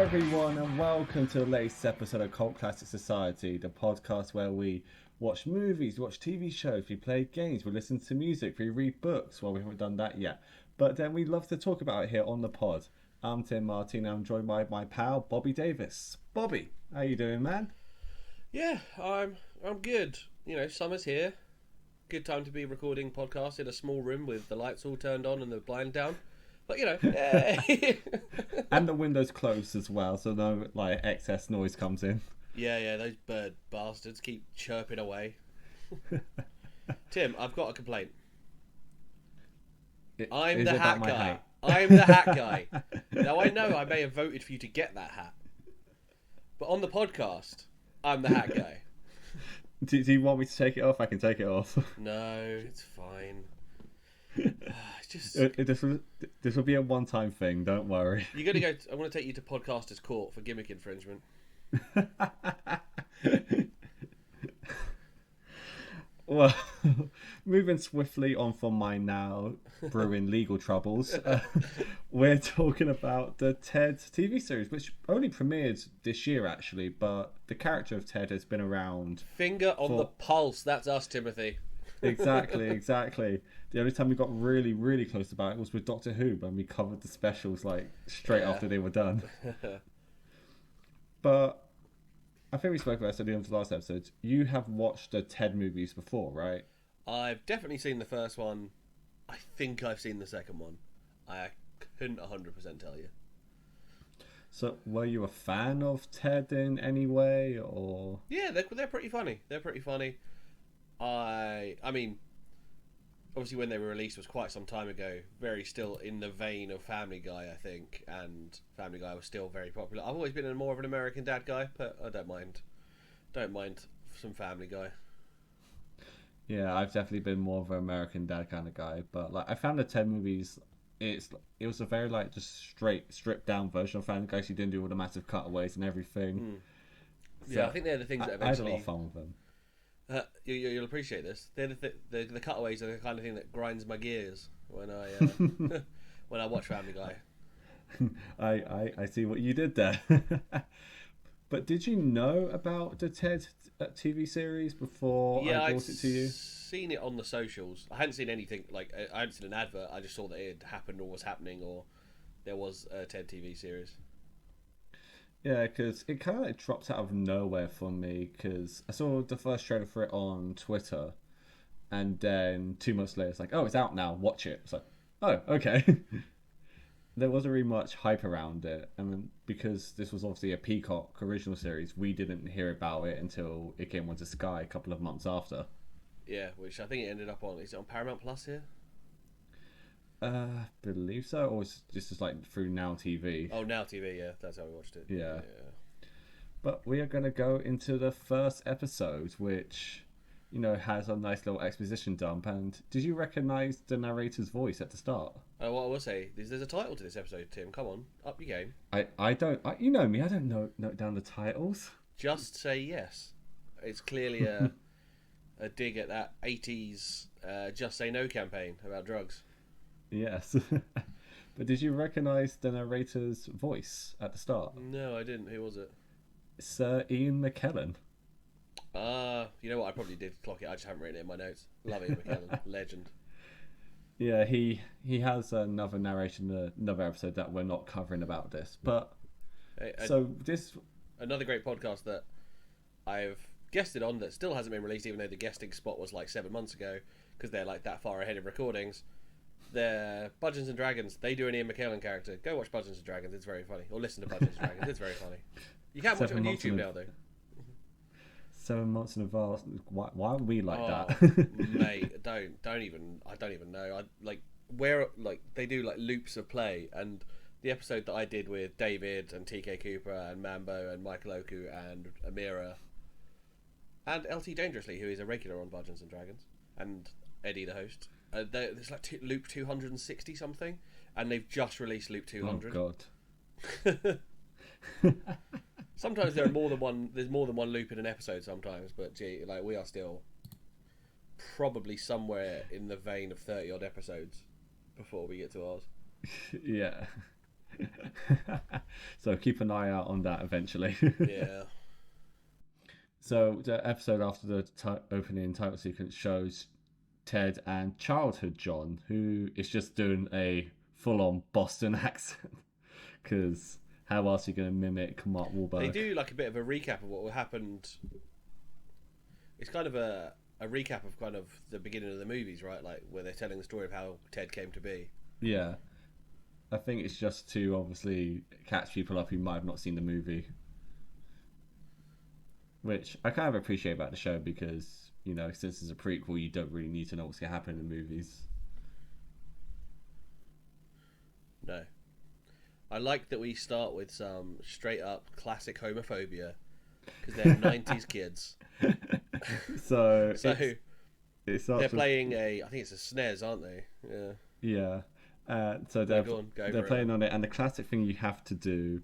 everyone, and welcome to the latest episode of Cult Classic Society, the podcast where we watch movies, watch TV shows, we play games, we listen to music, we read books. Well, we haven't done that yet, but then we love to talk about it here on the pod. I'm Tim Martin, and I'm joined by my pal Bobby Davis. Bobby, how you doing, man? Yeah, I'm good. You know, summer's here. Good time to be recording podcasts in a small room with the lights all turned on and the blind down. But, you know, yay! And the windows closed as well, so no excess noise comes in. Yeah, those bird bastards keep chirping away. Tim, I've got a complaint. I'm the hat guy. I'm the hat guy. Now, I know I may have voted for you to get that hat, but on the podcast, I'm the hat guy. Do you want me to take it off? I can take it off. No, it's fine. This will be a one-time thing. Don't worry. You're gonna go. I'm gonna take you to podcasters' court for gimmick infringement. Well, moving swiftly on from my now brewing legal troubles, we're talking about the Ted TV series, which only premiered this year, actually. But the character of Ted has been around. Finger on the pulse. That's us, Timothy. Exactly. The only time we got really, really close about it was with Doctor Who, when we covered the specials straight after they were done. But I think we spoke about this at the end of the last episode. You have watched the Ted movies before, right? I've definitely seen the first one. I think I've seen the second one. I couldn't 100% tell you. So, were you a fan of Ted in any way, or? Yeah, they're pretty funny. I mean, obviously when they were released was quite some time ago. Very still in the vein of Family Guy, I think, and Family Guy was still very popular. I've always been more of an American Dad guy, but I don't mind some Family Guy. Yeah, I've definitely been more of an American Dad kind of guy, but I found the Ted movies. It was a very just straight stripped down version of Family Guy. So you didn't do all the massive cutaways and everything. So Yeah, I think they're the things that eventually. I had a lot of fun with them. You'll appreciate this. They're the cutaways are the kind of thing that grinds my gears when I when I watch Family Guy. I see what you did there. But did you know about the Ted TV series before I brought it to you? I'd seen it on the socials. I hadn't seen anything I hadn't seen an advert. I just saw that it had happened or was happening, or there was a Ted TV series. Yeah, because it kind of dropped out of nowhere for me, because I saw the first trailer for it on Twitter, and then 2 months later it's like, oh, it's out now, watch it. It's like, oh, okay. There wasn't really much hype around it, and because this was obviously a Peacock original series, we didn't hear about it until it came onto Sky a couple of months after. Yeah, which I think it ended up on, is it on Paramount Plus here? Believe so, or it's just through Now TV. Oh, Now TV, yeah, that's how we watched it. Yeah. But we are going to go into the first episode, which, has a nice little exposition dump. And did you recognise the narrator's voice at the start? What I will say is there's a title to this episode, Tim. Come on, up your game. I don't, you know me, I don't note down the titles. Just say yes. It's clearly a dig at that 80s Just Say No campaign about drugs. Yes. But did you recognise the narrator's voice at the start? No, I didn't. Who was it? Sir Ian McKellen. You know what? I probably did clock it. I just haven't written it in my notes. Love Ian McKellen. Legend. Yeah, he has another narration, another episode that we're not covering about this. But another great podcast that I've guested on that still hasn't been released, even though the guesting spot was 7 months ago, because they're that far ahead of recordings. They're Budgeons and Dragons. They do an Ian McKellen character. Go watch Budgeons and Dragons. It's very funny. Or listen to Budgeons and Dragons. It's very funny. You can't watch it on YouTube now, though. 7 months in advance. Why are we like that? Mate, I don't even know. They do loops of play, and the episode that I did with David and TK Cooper and Mambo and Michael Oku and Amira and LT Dangerously, who is a regular on Budgeons and Dragons, and Eddie the host. There's loop 260 something, and they've just released loop 200. Oh god. Sometimes there's more than one loop in an episode sometimes, but gee, we are still probably somewhere in the vein of 30 odd episodes before we get to ours. Yeah. So keep an eye out on that eventually. Yeah. So the episode after the opening title sequence shows Ted and childhood John, who is just doing a full-on Boston accent. Because how else are you going to mimic Mark They Wahlberg? do like a bit of a recap of what happened. It's kind of a recap of kind of the beginning of the movies, right? Like where they're telling the story of how Ted came to be. Yeah, I think it's just to obviously catch people up who might have not seen the movie, which I kind of appreciate about the show because, you know, since it's a prequel, you don't really need to know what's going to happen in the movies. No. I like that we start with some straight up classic homophobia because they're 90s kids. So, So it starts they're with, playing I think it's a SNES, aren't they? Yeah. yeah. So Go on, go they're for playing on it, and the classic thing you have to do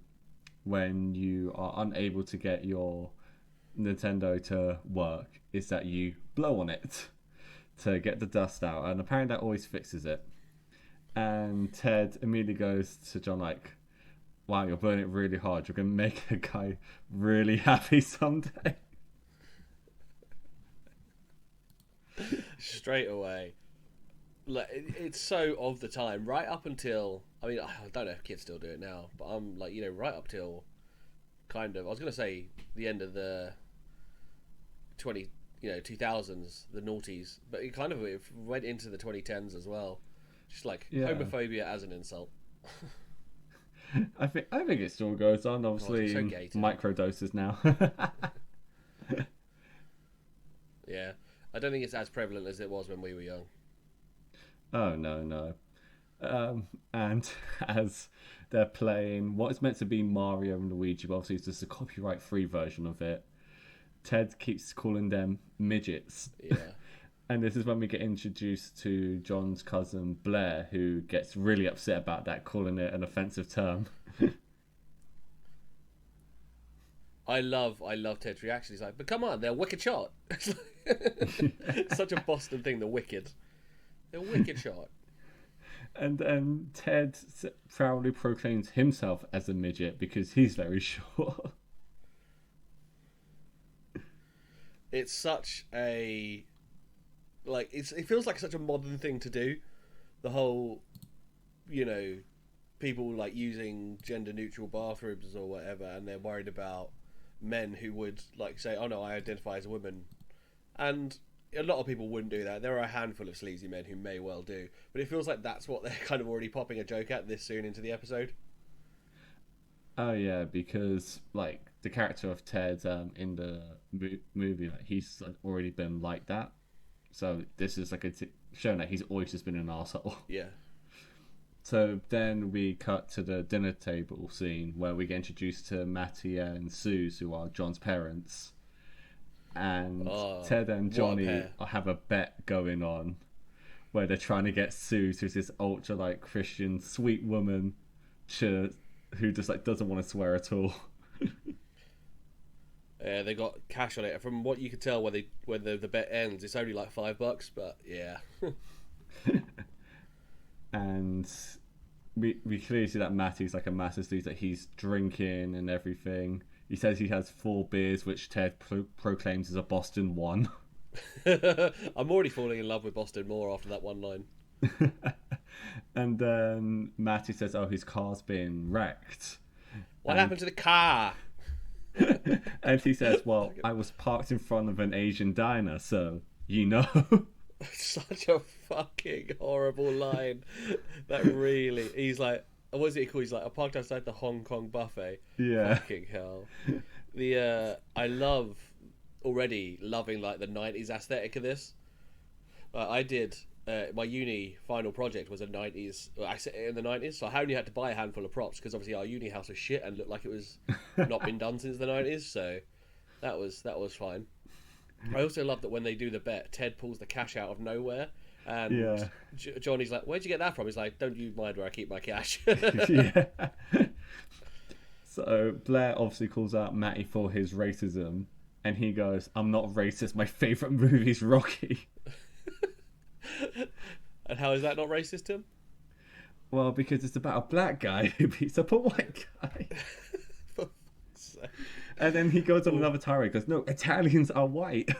when you are unable to get your Nintendo to work is that you blow on it to get the dust out, and apparently that always fixes it. And Ted immediately goes to John like, "Wow, you're burning it really hard. You're gonna make a guy really happy someday." Straight away. Like it's so of the time, right up until I mean, I don't know if kids still do it now, but I'm like, you know, right up till kind of I was gonna say the end of the 2000s, the noughties, but it went into the 2010s as well. Just like Yeah. homophobia as an insult. I think it still goes on, obviously so in gay too. micro doses now. Yeah, I don't think it's as prevalent as it was when we were young. Oh no. And as they're playing what is meant to be Mario and Luigi, but obviously it's just a copyright-free version of it. Ted keeps calling them midgets. Yeah. And this is when we get introduced to John's cousin Blair, who gets really upset about that, calling it an offensive term. I love Ted's reaction. He's like, "But come on, they're wicked shot." It's such a Boston thing. The wicked, they're wicked shot. And then Ted proudly proclaims himself as a midget because he's very short. It's such a it feels like such a modern thing to do. The whole, you know, people like using gender neutral bathrooms or whatever, and they're worried about men who would like say, "Oh no, I identify as a woman," and a lot of people wouldn't do that. There are a handful of sleazy men who may well do, but it feels like that's what they're kind of already popping a joke at this soon into the episode. Oh yeah, because like the character of Ted in the movie, like, he's like, already been like that. So this is like showing that he's always just been an arsehole. Yeah. So then we cut to the dinner table scene where we get introduced to Matty and Suze, who are John's parents. And Ted and Johnny have a bet going on where they're trying to get Suze, who's this ultra like Christian sweet woman, who just like doesn't want to swear at all. Yeah, they got cash on it. From what you could tell, when the bet ends, it's only like $5. But yeah. And we clearly see that Matty's like a massive sleaze, that he's drinking and everything. He says he has 4 beers, which Ted proclaims is a Boston one. I'm already falling in love with Boston more after that one line. And then Matty says, "Oh, his car's been wrecked." What happened to the car? And he says, "Well, I was parked in front of an Asian diner, so you know." Such a fucking horrible line. That really, he's like, what is it called? He's like, "I parked outside the Hong Kong buffet." Yeah. Fucking hell. I love already loving like the 90s aesthetic of this. I did my uni final project was a 90s. I set it in the 90s, so I only had to buy a handful of props because obviously our uni house was shit and looked like it was not been done since the 90s. So that was fine. I also love that when they do the bet, Ted pulls the cash out of nowhere, and Johnny's like, "Where'd you get that from?" He's like, "Don't you mind where I keep my cash." Yeah. So Blair obviously calls out Matty for his racism, and he goes, "I'm not racist. My favorite movie's Rocky." And how is that not racist, Tim? Well, because it's about a black guy who beats up a white guy. For fuck's sake. And then he goes on Oh, another tirade, goes, no, Italians are white.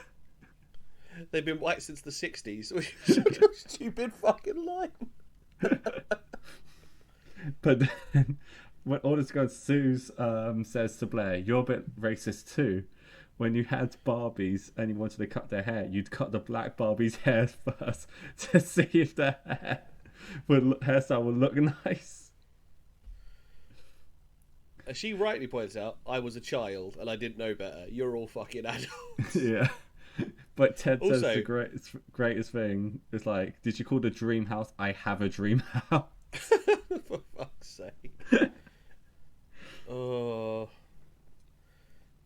they've been white since the 60s, which is such a stupid fucking line. But then, when all this goes, Suze says to Blair, you're a bit racist too. When you had Barbies and you wanted to cut their hair, you'd cut the black Barbie's hair first to see if their hairstyle would look nice. As she rightly points out, I was a child and I didn't know better. You're all fucking adults. Yeah. But Ted says Also- the greatest thing is like, did you call the dream house I have a dream house? For fuck's sake. Oh.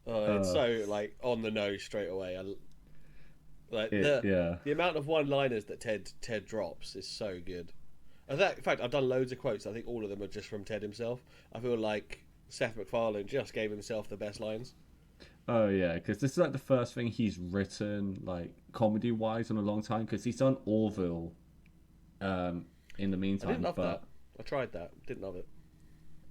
Oh, it's so like on the nose straight away. Yeah. The amount of one-liners that Ted drops is so good. In fact, I've done loads of quotes. I think all of them are just from Ted himself. I feel like Seth MacFarlane just gave himself the best lines. Oh yeah, because this is like the first thing he's written like comedy wise in a long time. Because he's done Orville, in the meantime. I didn't love but that. I tried that. Didn't love it.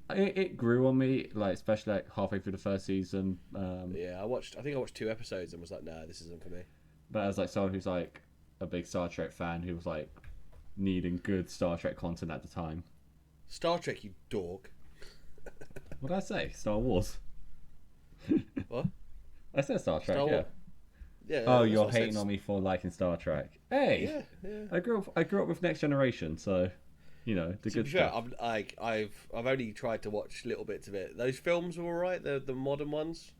it grew on me, like especially like halfway through the first season. Yeah, I think I watched 2 episodes and was like, nah, this isn't for me. But as like someone who's like a big Star Trek fan who was like needing good Star Trek content at the time. Star Trek, you dork. What did I say? Star Wars. What? I said Star Trek. Star yeah. Wars. Yeah. Oh, that's you're what I said. hating on me for liking Star Trek. Hey, Yeah, yeah. I grew up with Next Generation, so you know the To good be fair, stuff. I've only tried to watch little bits of it. Those films were alright. The modern ones.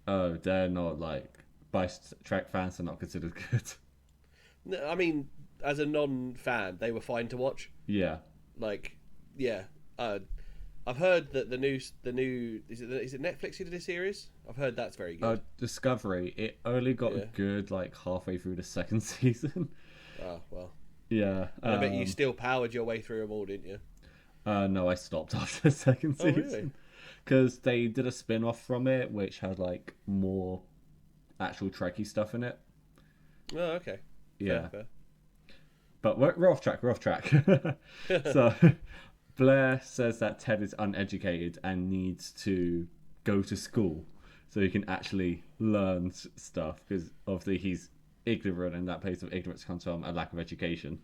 Oh, they're not like by Trek fans are not considered good. No, I mean, as a non-fan, they were fine to watch. Yeah. Like, yeah. I've heard that the new is it Netflix who did a series? I've heard that's very good. Discovery. It only got Yeah. good like halfway through the second season. Oh well. Yeah. And I bet you still powered your way through them all, didn't you? No, I stopped after the second Oh, really? season because they did a spin-off from it, which had like more actual Trekkie stuff in it. Oh, okay. Yeah. Fair. But we're off track. We're off track. So Blair says that Ted is uneducated and needs to go to school so he can actually learn stuff because obviously he's ignorant, and that place of ignorance comes from a lack of education.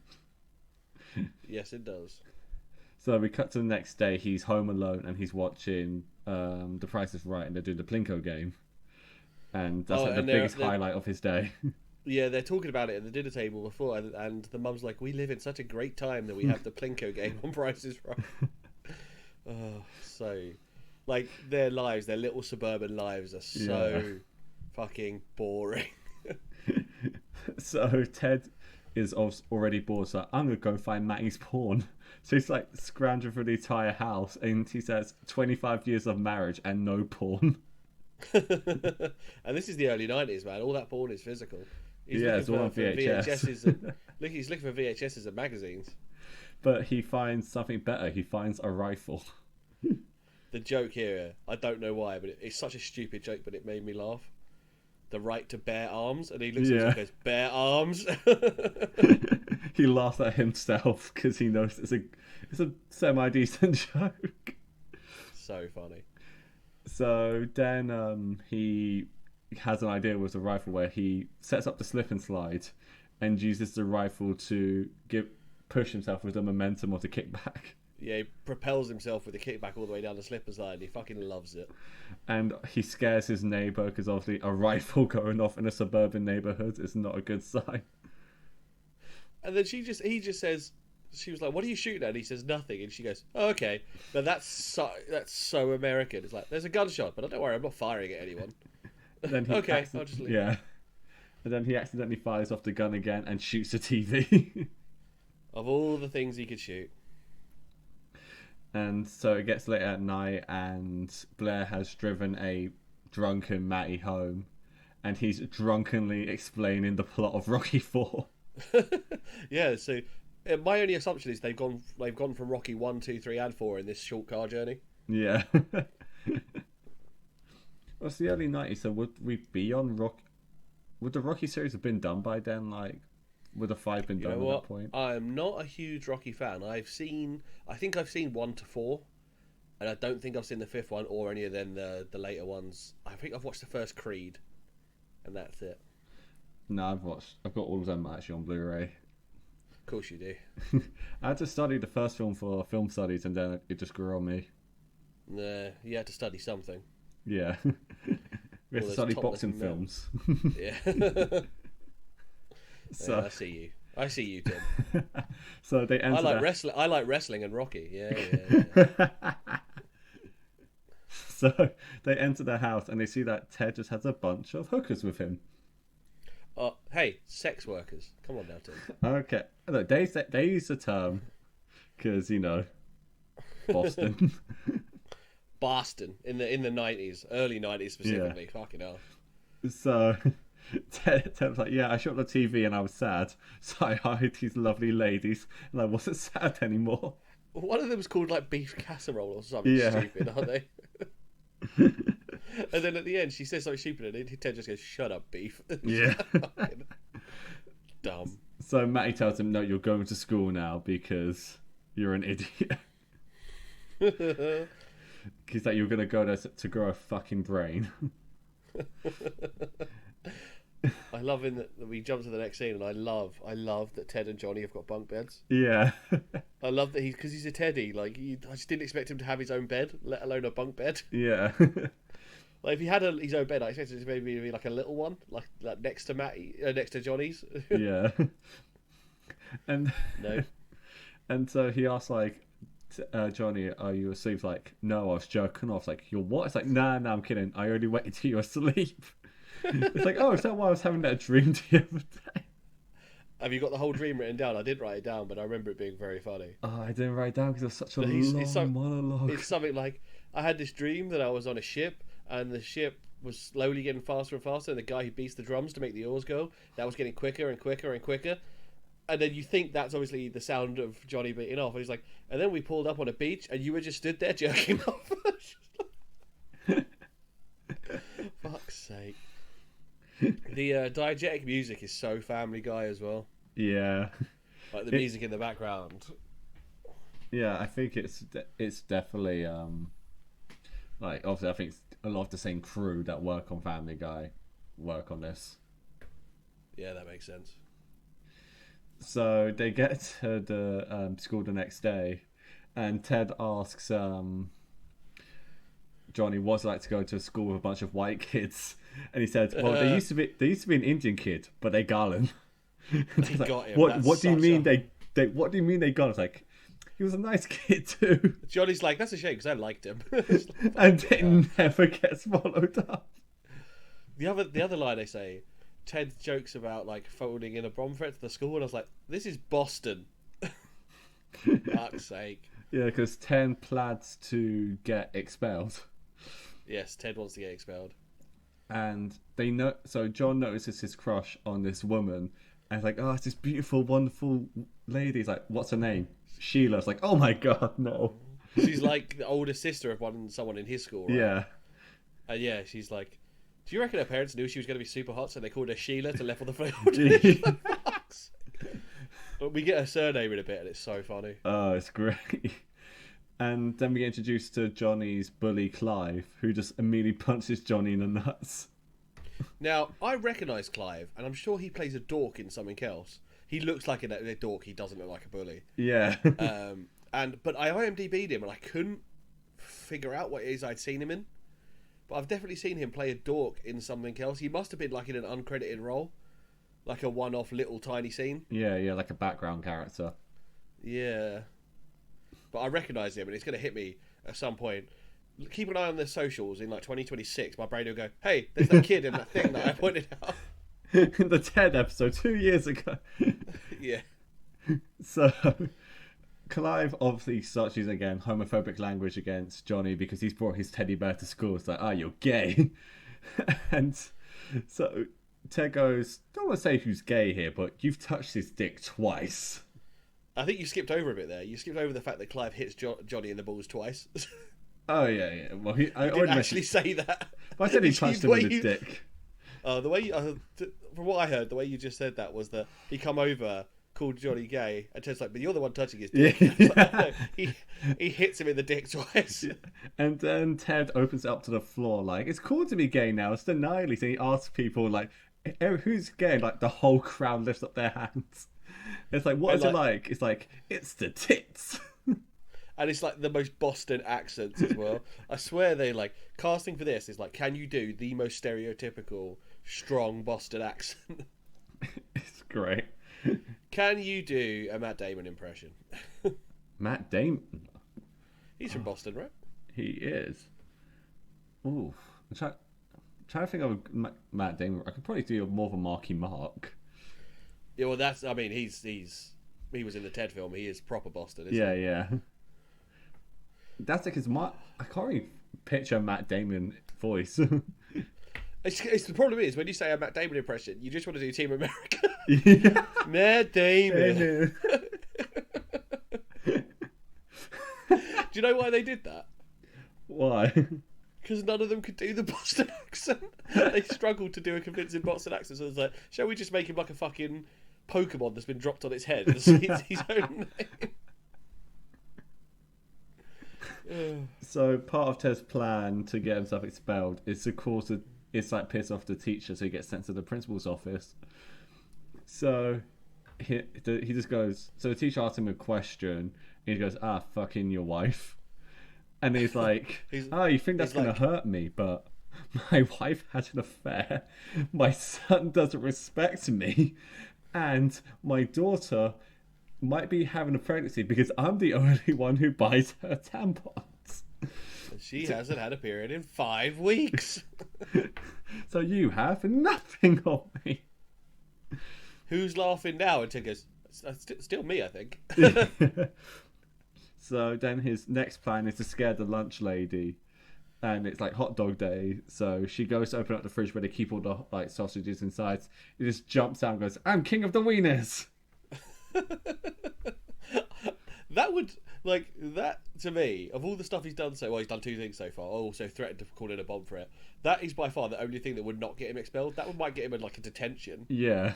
Yes, it does. So we cut to the next day. He's home alone and he's watching The Price is Right, and they're doing the Plinko game, and that's like the and biggest they're- highlight of his day. Yeah, they're talking about it at the dinner table before, and the mum's like, "We live in such a great time that we have the Plinko game on Price is Right." Oh, so like their lives, their little suburban lives, are so fucking boring. So Ted is already bored, so I'm gonna go find Matty's porn. So he's like scrounging through the entire house, and he says 25 years of marriage and no porn. And this is the early 90s, man. All that porn is physical. He's Yeah, it's all on VHS. VHSs and, he's looking for VHSs and magazines. But he finds something better. He finds a rifle. The joke here, I don't know why, but it's such a stupid joke, but it made me laugh. The right to bear arms, and he looks at himself and goes, "Bear arms." He laughs at himself because he knows it's a semi-decent joke. So funny. So then he has an idea with the rifle where he sets up the slip and slide and uses the rifle to push himself with the momentum of the kickback. Yeah, he propels himself with a kickback all the way down the slipper slide, and he fucking loves it. And he scares his neighbour because obviously a rifle going off in a suburban neighbourhood is not a good sign. And then he just says, she was like, "What are you shooting at?" And he says nothing, and she goes, "Oh, okay." But that's so American. It's like, there's a gunshot, but don't worry, I'm not firing at anyone. Then he Okay, I'll just leave. Yeah. And then he accidentally fires off the gun again and shoots the TV. Of all the things he could shoot. And so it gets late at night, and Blair has driven a drunken Matty home, and he's drunkenly explaining the plot of Rocky 4. Yeah, so my only assumption is they've gone from Rocky 1, 2, 3, and 4 in this short car journey. Yeah. Well, it's the early 90s, so would we be on Rock? Would the Rocky series have been done by then, like Would the fight been You done know at what? that point? I'm not a huge Rocky fan. I think I've seen 1 to 4, and I don't think I've seen the 5th one or any of them the later ones. I think I've watched the first Creed, and that's it. No, I've got all of them actually on Blu-ray. Of course you do. I had to study the first film for film studies, and then it just grew on me. Nah, you had to study something. Yeah. We had to study boxing films. Yeah. So, yeah, I see you, Tim. So they enter. I like wrestling and Rocky. Yeah. So they enter the house and they see that Ted just has a bunch of hookers with him. Hey, sex workers. Come on now, Tim. Okay, look, they use the term because Boston. Boston in the 90s, early 90s specifically. Yeah. Fucking hell. So Ted was like, yeah, I shot the TV and I was sad, so I hired these lovely ladies, and I wasn't sad anymore. One of them was called like beef casserole or something stupid, aren't they? And then at the end, she says something stupid, and Ted just goes, "Shut up, beef." Yeah. Dumb. So Matty tells him, "No, you're going to school now because you're an idiot." He's like, "You're going to go there to grow a fucking brain." I love in that we jump to the next scene, and I love that Ted and Johnny have got bunk beds. Yeah. I love that because he's a Teddy. Like I just didn't expect him to have his own bed, let alone a bunk bed. Yeah. Like if he had his own bed, I expected it to maybe be like a little one, like next to next to Johnny's. Yeah. And no. And so he asks like, Johnny, are you asleep? Like, no, I was jerking off. Like, you're what? It's like, nah, I'm kidding. I only waited till you were asleep. It's like, oh, is that why I was having that dream the other day? Have you got the whole dream written down? I did write it down, but I remember it being very funny. Oh, I didn't write it down because it was such a long monologue. It's something like, I had this dream that I was on a ship, and the ship was slowly getting faster and faster, and the guy who beats the drums to make the oars go, that was getting quicker and quicker and quicker. And then you think that's obviously the sound of Johnny beating off, and he's like, and then we pulled up on a beach, and you were just stood there jerking off. Fuck's sake. The diegetic music is so Family Guy as well. Yeah. Like the music in the background. Yeah, I think it's definitely like obviously I think it's a lot of the same crew that work on Family Guy work on this. Yeah, that makes sense. So they get to the school the next day, and Ted asks Johnny, "What's it like to go to a school with a bunch of white kids?" And he said, "Well, they used to be an Indian kid, but they Garland." They like, got him. What do you mean they? What do you mean they got? It's like, he was a nice kid too. Johnny's like, that's a shame because I liked him. And it never gets followed up. The other line they say, Ted jokes about like folding in a bomb threat to the school, and I was like, this is Boston. Fuck's sake. Yeah, because Ted plans to get expelled. Yes, Ted wants to get expelled. And so John notices his crush on this woman, and it's like, oh, it's this beautiful, wonderful lady. He's like, what's her name? Sheila. It's like, oh my god, no. She's like the older sister of someone in his school, right? Yeah. And yeah, she's like, do you reckon her parents knew she was going to be super hot, so they called her Sheila to level the field? But we get her surname in a bit, and it's so funny. Oh, it's great. And then we get introduced to Johnny's bully, Clive, who just immediately punches Johnny in the nuts. Now, I recognise Clive, and I'm sure he plays a dork in something else. He looks like a dork, he doesn't look like a bully. Yeah. But I IMDb'd him, and I couldn't figure out what it is I'd seen him in. But I've definitely seen him play a dork in something else. He must have been like in an uncredited role. Like a one-off little tiny scene. Yeah, like a background character. Yeah. But I recognise him, and it's going to hit me at some point. Keep an eye on their socials in like 2026. My brain will go, hey, there's that kid in that thing that I pointed out. In the Ted episode 2 years ago. Yeah. So, Clive obviously starts using, again, homophobic language against Johnny because he's brought his teddy bear to school. It's like, you're gay. And so Ted goes, don't want to say who's gay here, but you've touched his dick twice. I think you skipped over a bit there. You skipped over the fact that Clive hits Johnny in the balls twice. Oh, yeah. Well, I didn't actually say that. I said he punched him in the dick. The way from what I heard, the way you just said that was that he come over, called Johnny gay, and Ted's like, but you're the one touching his dick. Yeah. He hits him in the dick twice. And then Ted opens it up to the floor, like, it's cool to be gay now, it's denially. So he asks people, like, who's gay? Like, the whole crowd lifts up their hands. It's like, what is it like? It's like, it's the tits. And it's like the most Boston accents as well. I swear they like casting for this is like, can you do the most stereotypical strong Boston accent? It's great. Can you do a Matt Damon impression? Matt Damon. He's from Boston, right? He is. Ooh, trying to think of Matt Damon. I could probably do more of a Marky Mark. Yeah, well, that's. I mean, he was in the Ted film. He is proper Boston. Isn't Yeah, he? yeah. That's because I can't really picture Matt Damon voice. It's the problem is when you say a Matt Damon impression, you just want to do Team America. Yeah. Matt Damon. Do you know why they did that? Why? Because none of them could do the Boston accent. They struggled to do a convincing Boston accent. So it was like, shall we just make him like a fucking Pokemon that's been dropped on its head? It's his own name. So part of Ted's plan to get himself expelled is to cause it's like piss off the teacher, so he gets sent to the principal's office. So he just goes. So the teacher asks him a question, and he goes, fucking your wife. And he's like, you think that's going to hurt me, but my wife had an affair, my son doesn't respect me, and my daughter might be having a pregnancy because I'm the only one who buys her tampons. She hasn't had a period in 5 weeks. So you have nothing on me. Who's laughing now? And Ted goes, still me, I think. So then his next plan is to scare the lunch lady. And it's like hot dog day. So she goes to open up the fridge where they keep all the like sausages inside. He just jumps out and goes, I'm king of the wieners. That would, like, that to me, of all the stuff he's done he's done 2 things so far. I also threatened to call in a bomb for it. That is by far the only thing that would not get him expelled. That might get him in like a detention. Yeah.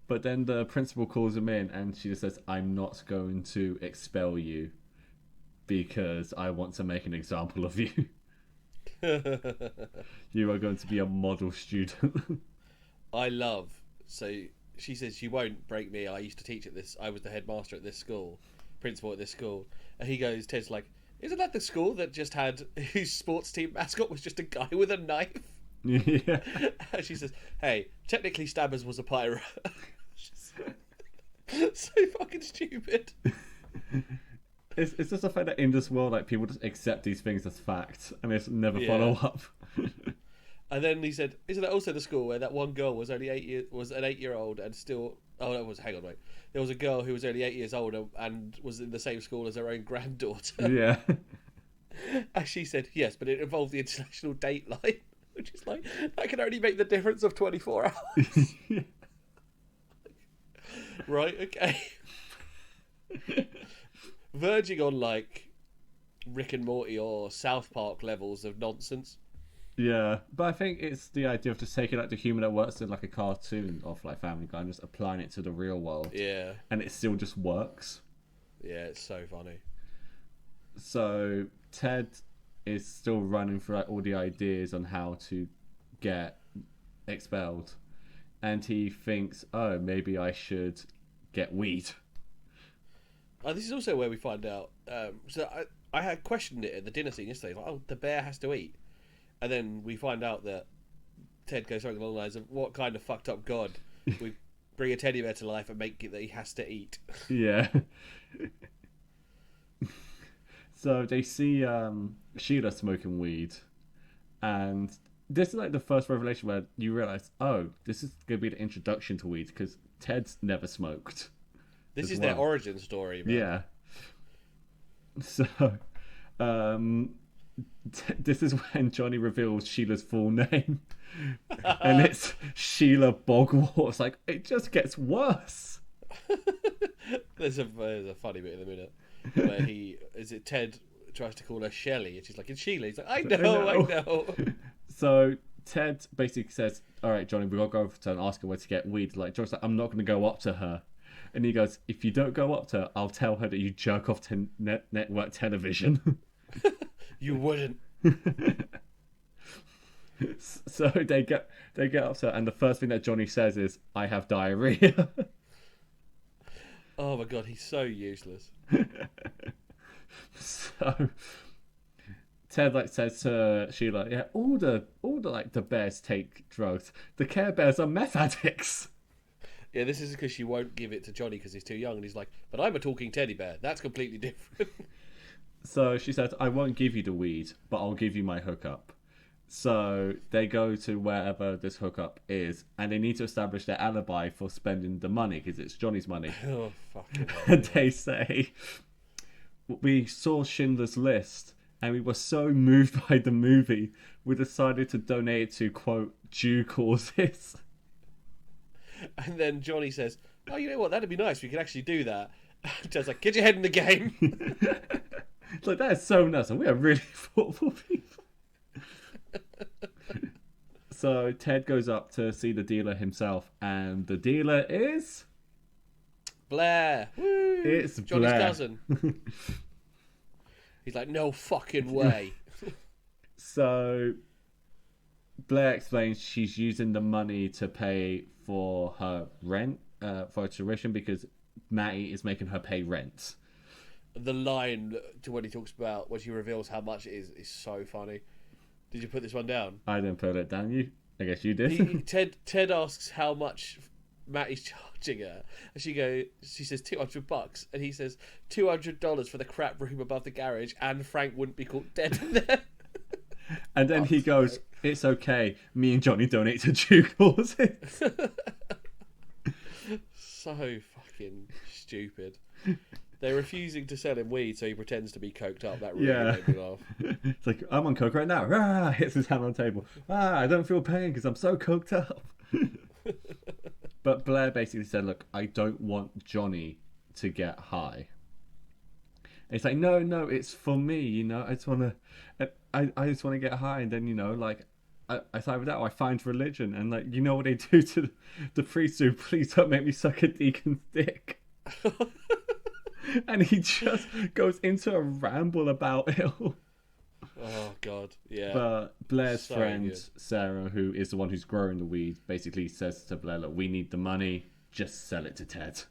But then the principal calls him in and she just says, I'm not going to expel you because I want to make an example of you. You are going to be a model student. So she says, she won't break me. I used to teach at this. I was the headmaster at this school, principal at this school. And he goes, Ted's like, isn't that the school that just had, whose sports team mascot was just a guy with a knife? Yeah. And she says, hey, technically Stabbers was a pirate. So fucking stupid. It's just a fact that in this world, like, people just accept these things as fact and they just never follow up. And then he said, isn't that also the school where that one girl was only 8-year-old and still... Oh, that was... Hang on, wait. There was a girl who was only 8 years old and was in the same school as her own granddaughter. Yeah. And she said, yes, but it involved the international date line. Which is like, that can only make the difference of 24 hours. Yeah. Right, okay. Verging on, like, Rick and Morty or South Park levels of nonsense. Yeah, but I think it's the idea of just taking like the humour that works in like a cartoon of like Family Guy and just applying it to the real world. Yeah. And it still just works. Yeah, it's so funny. So Ted is still running through like all the ideas on how to get expelled. And he thinks, oh, maybe I should get weed. This is also where we find out. So I had questioned it at the dinner scene yesterday. Like, oh, the bear has to eat. And then we find out that Ted goes something along the lines of, what kind of fucked up god would bring a teddy bear to life and make it that he has to eat? Yeah. So they see Sheila smoking weed. And this is like the first revelation where you realise, oh, this is going to be the introduction to weed because Ted's never smoked. This is their origin story, man. Yeah. So, this is when Johnny reveals Sheila's full name. And it's Sheila Bogwart. It's like, it just gets worse. There's a funny bit in a minute where Ted tries to call her Shelley and she's like, it's Sheila. He's like, I know. So Ted basically says, "All right, Johnny, we got to go over to her and ask her where to get weed." Like Johnny's like, "I'm not going to go up to her," and he goes, "If you don't go up to her, I'll tell her that you jerk off to network television." You wouldn't. So they get up to her, and the first thing that Johnny says is, "I have diarrhea." Oh my god, he's so useless. So Ted like says to Sheila, "Yeah, all the like the bears take drugs. The Care Bears are meth addicts." Yeah, this is because she won't give it to Johnny because he's too young, and he's like, "But I'm a talking teddy bear. That's completely different." So she says, "I won't give you the weed, but I'll give you my hookup." So they go to wherever this hookup is, and they need to establish their alibi for spending the money because it's Johnny's money. Oh fucking hell. And they say, "We saw Schindler's List, and we were so moved by the movie, we decided to donate it to quote due causes." And then Johnny says, "Oh, you know what? That'd be nice. We could actually do that." Ted's like, "Get your head in the game." It's like, that is so nuts, and we are really thoughtful people. So Ted goes up to see the dealer himself, and the dealer is Blair. Woo! It's Johnny's Blair. cousin. He's like, "No fucking way." So Blair explains she's using the money to pay for her rent, for her tuition, because Matty is making her pay rent. The line to when he talks about when she reveals how much it is so funny. Did you put this one down? I didn't put it down. I guess you did. Ted asks how much Matty's charging her, and she says $200, and he says $200 for the crap room above the garage, and Frank wouldn't be caught dead in there. And then he goes, "It's okay. Me and Johnny donate to due causes." So fucking stupid. They're refusing to sell him weed, so he pretends to be coked up. That really made me laugh. It's like, "I'm on coke right now." Rah! Hits his hand on the table. I don't feel pain because I'm so coked up. But Blair basically said, "Look, I don't want Johnny to get high." And it's like, no, it's for me. I just want to, I just want to get high, and then I side with that, or I find religion, and what they do to the priest who, "Please don't make me suck a deacon's dick." And he just goes into a ramble about it all. Oh god, yeah. But Blair's So friend good. Sarah, who is the one who's growing the weed, basically says to Blair, "Look, we need the money. Just sell it to Ted."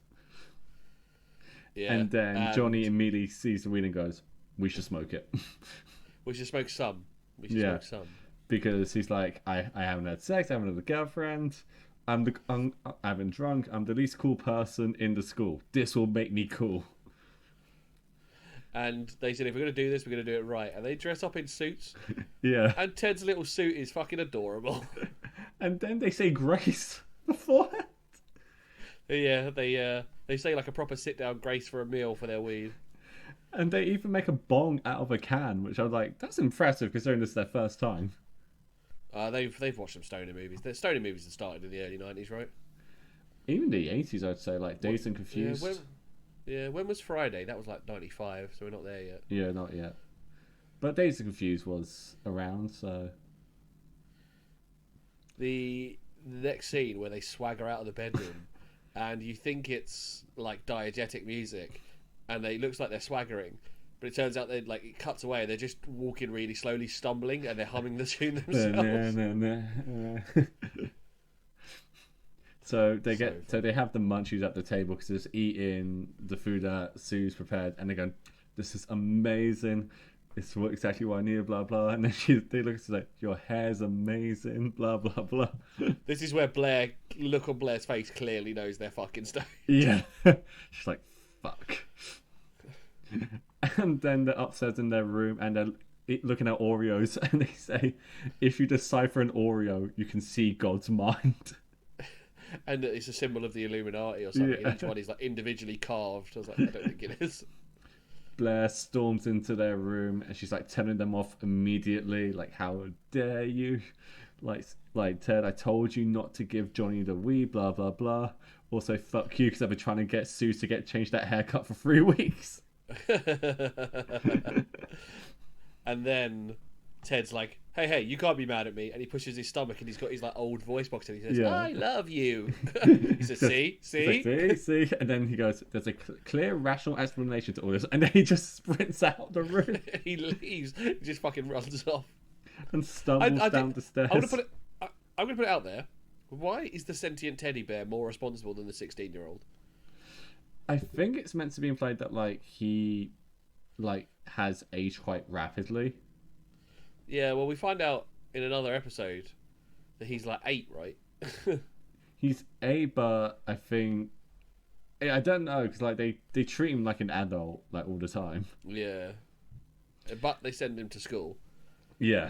Yeah. And then Johnny immediately sees the weed and goes, "We should smoke it." We should smoke some. Yeah. Smoke some. Because he's like, I haven't had sex, I haven't had a girlfriend, I haven't drunk, I'm the least cool person in the school. This will make me cool. And they said, if we're going to do this, we're going to do it right. And they dress up in suits. Yeah. And Ted's little suit is fucking adorable. And then they say grace beforehand. Yeah, they say like a proper sit-down grace for a meal for their weed. And they even make a bong out of a can, which I was like, that's impressive considering this is their first time. They've watched some stoner movies. The stoner movies that started in the early 90s, right? Even the 80s, I'd say, like Dazed and Confused. When was Friday? That was like 95, so we're not there yet. Yeah, not yet. But Dazed and Confused was around, so... The next scene where they swagger out of the bedroom and you think it's like diegetic music and it looks like they're swaggering, but it turns out it cuts away, they're just walking really slowly, stumbling, and they're humming the tune themselves. So they have the munchies at the table because they're just eating the food that Sue's prepared, and they go, "This is amazing. It's exactly what I need." Blah blah. And then they look at her like, "Your hair's amazing." Blah blah blah. This is where look on Blair's face clearly knows they're fucking stoned. Yeah, she's like, "Fuck." And then they're upstairs in their room and they're looking at Oreos, and they say, "If you decipher an Oreo, you can see God's mind." And it's a symbol of the Illuminati or something. Yeah. And each one is individually carved. I was like, I don't think it is. Blair storms into their room and she's telling them off immediately, like, "How dare you? Like Ted, I told you not to give Johnny the weed, blah blah blah. Also, fuck you because I've been trying to get Sue to change that haircut for 3 weeks." And then Ted's like, hey, you can't be mad at me. And he pushes his stomach and he's got his like old voice box and he says, Yeah. I love you. He says, see? He's like, see? And then he goes, there's a clear, rational explanation to all this. And then he just sprints out the room He leaves. He just fucking runs off. and stumbles down the stairs. I'm gonna put it out there. Why is the sentient teddy bear more responsible than the 16-year-old? I think it's meant to be implied that like he like has aged quite rapidly. Yeah, well, we find out in another episode that he's like 8, right? He's 8, but I think I don't know because like they treat him like an adult like all the time. Yeah, but they send him to school. Yeah,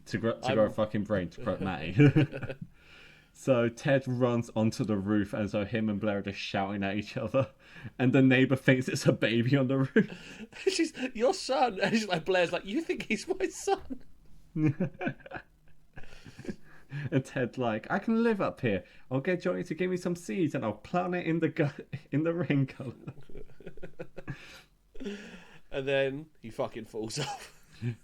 to grow a fucking brain, to quote Matty. So Ted runs onto the roof, and so him and Blair are just shouting at each other, and the neighbour thinks it's a baby on the roof. She's your son, and she's like, Blair's like, you think he's my son? And Ted's like, I can live up here. I'll get Johnny to give me some seeds, and I'll plant it in the ring colour. And then he fucking falls off.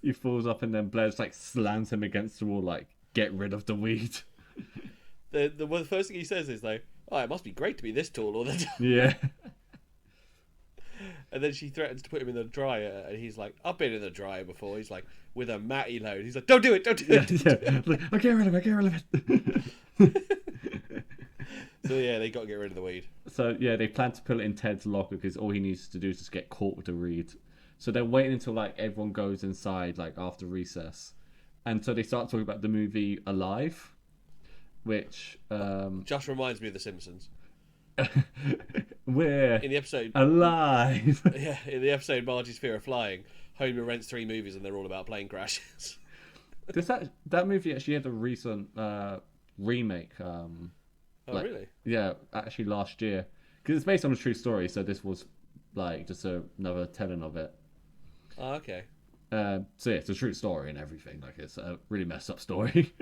He falls off, and then Blair's like slams him against the wall, like, get rid of the weed. The first thing he says is though, oh, it must be great to be this tall all the time. Yeah. And then she threatens to put him in the dryer, and he's like, I've been in the dryer before. He's like, with a matty load. He's like, don't do it. Yeah. Like, I'll get rid of it. So yeah, they got to get rid of the weed. So yeah, they plan to put it in Ted's locker because all he needs to do is just get caught with the weed. So they're waiting until like everyone goes inside, like after recess, and so they start talking about the movie Alive, which just reminds me of The Simpsons. We're In the episode alive. Yeah, in the episode Margie's Fear of Flying, Homer rents 3 movies and they're all about plane crashes. That movie actually had a recent remake. Really? Yeah, actually last year, because it's based on a true story. So this was like just another telling of it. Oh, okay. So yeah, it's a true story and everything. Like it's a really messed up story.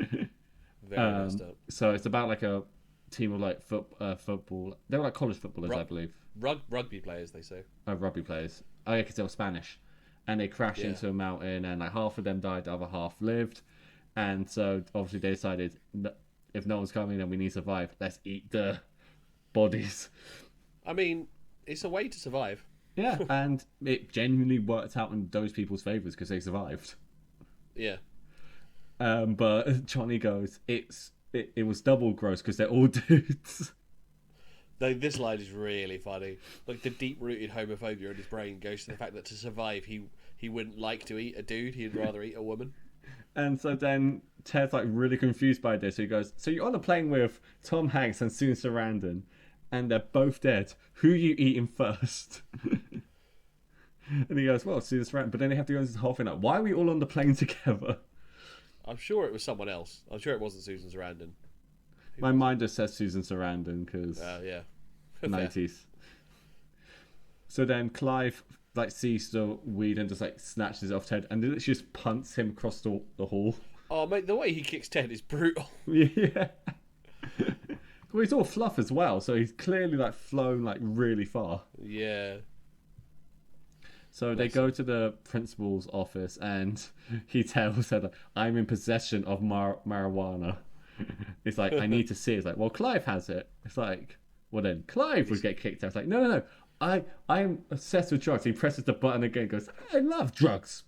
Very messed up. So it's about like a team of like football. They were like college footballers, I believe. Rugby players, they say. Rugby players. Oh yeah, because they were Spanish, and they crashed into a mountain, and like half of them died, the other half lived, and so obviously they decided if no one's coming, then we need to survive. Let's eat the bodies. I mean, it's a way to survive. Yeah, and it genuinely worked out in those people's favours because they survived. Yeah. But Johnny goes, it was double gross because they're all dudes. This line is really funny. Like the deep-rooted homophobia in his brain goes to the fact that to survive, he wouldn't like to eat a dude. He'd rather eat a woman. And so then Ted's like really confused by this. So he goes, so you're on a plane with Tom Hanks and Susan Sarandon, and they're both dead. Who are you eating first? And he goes, well, Susan Sarandon. But then they have to go into this whole thing like, why are we all on the plane together? I'm sure it was someone else. I'm sure it wasn't Susan Sarandon. My mind just says Susan Sarandon because yeah. 90s. So then Clive like sees the weed and just like snatches it off Ted and then just punts him across the hall. Oh mate, the way he kicks Ted is brutal. Yeah. Well, he's all fluff as well, so he's clearly like flown like really far. Yeah. So they go to the principal's office and he tells her, like, I'm in possession of marijuana. It's like, I need to see it. It's like, well, Clive has it. It's like, well, then Clive would get kicked out. It's like, no. I'm obsessed with drugs. He presses the button again and goes, I love drugs.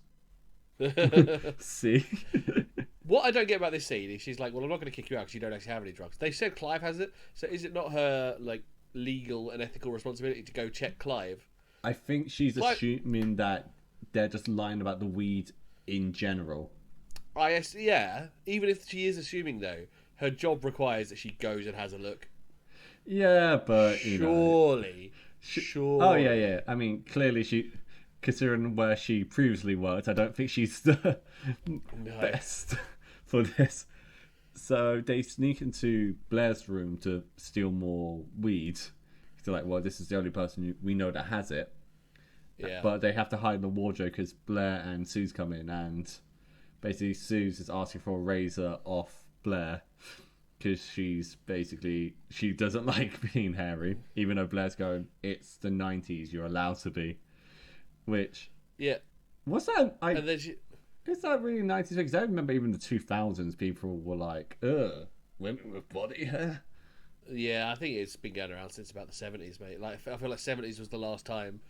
See? What I don't get about this scene is she's like, well, I'm not going to kick you out because you don't actually have any drugs. They said Clive has it. So is it not her like legal and ethical responsibility to go check Clive? I think she's assuming that they're just lying about the weed in general. Yeah. Even if she is assuming, though, her job requires that she goes and has a look. Yeah, but Surely. Oh, yeah. I mean, clearly she, considering where she previously worked, I don't think she's the best for this. So they sneak into Blair's room to steal more weed. They're like, well, this is the only person we know that has it. Yeah. But they have to hide in the wardrobe because Blair and Suze come in, and basically Suze is asking for a razor off Blair because she doesn't like being hairy, even though Blair's going, it's the 90s, you're allowed to be. Which, yeah, what's that? and then she, It's not really 90s because I remember even the 2000s people were like, ugh, women with body hair. Yeah, I think it's been going around since about the 70s, mate. Like I feel like 70s was the last time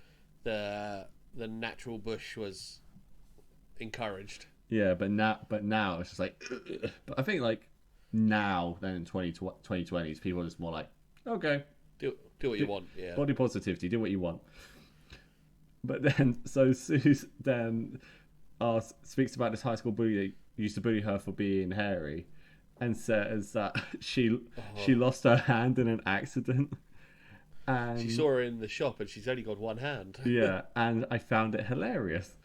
the natural bush was encouraged. Yeah, but now it's just like, ugh. But I think like now then in 2020s people are just more like, okay, Do what you want, yeah. body positivity, do what you want. But then so Sue then speaks about this high school bully that used to bully her for being hairy, and says that she lost her hand in an accident. And She saw her in the shop and she's only got one hand. yeah, and I found it hilarious.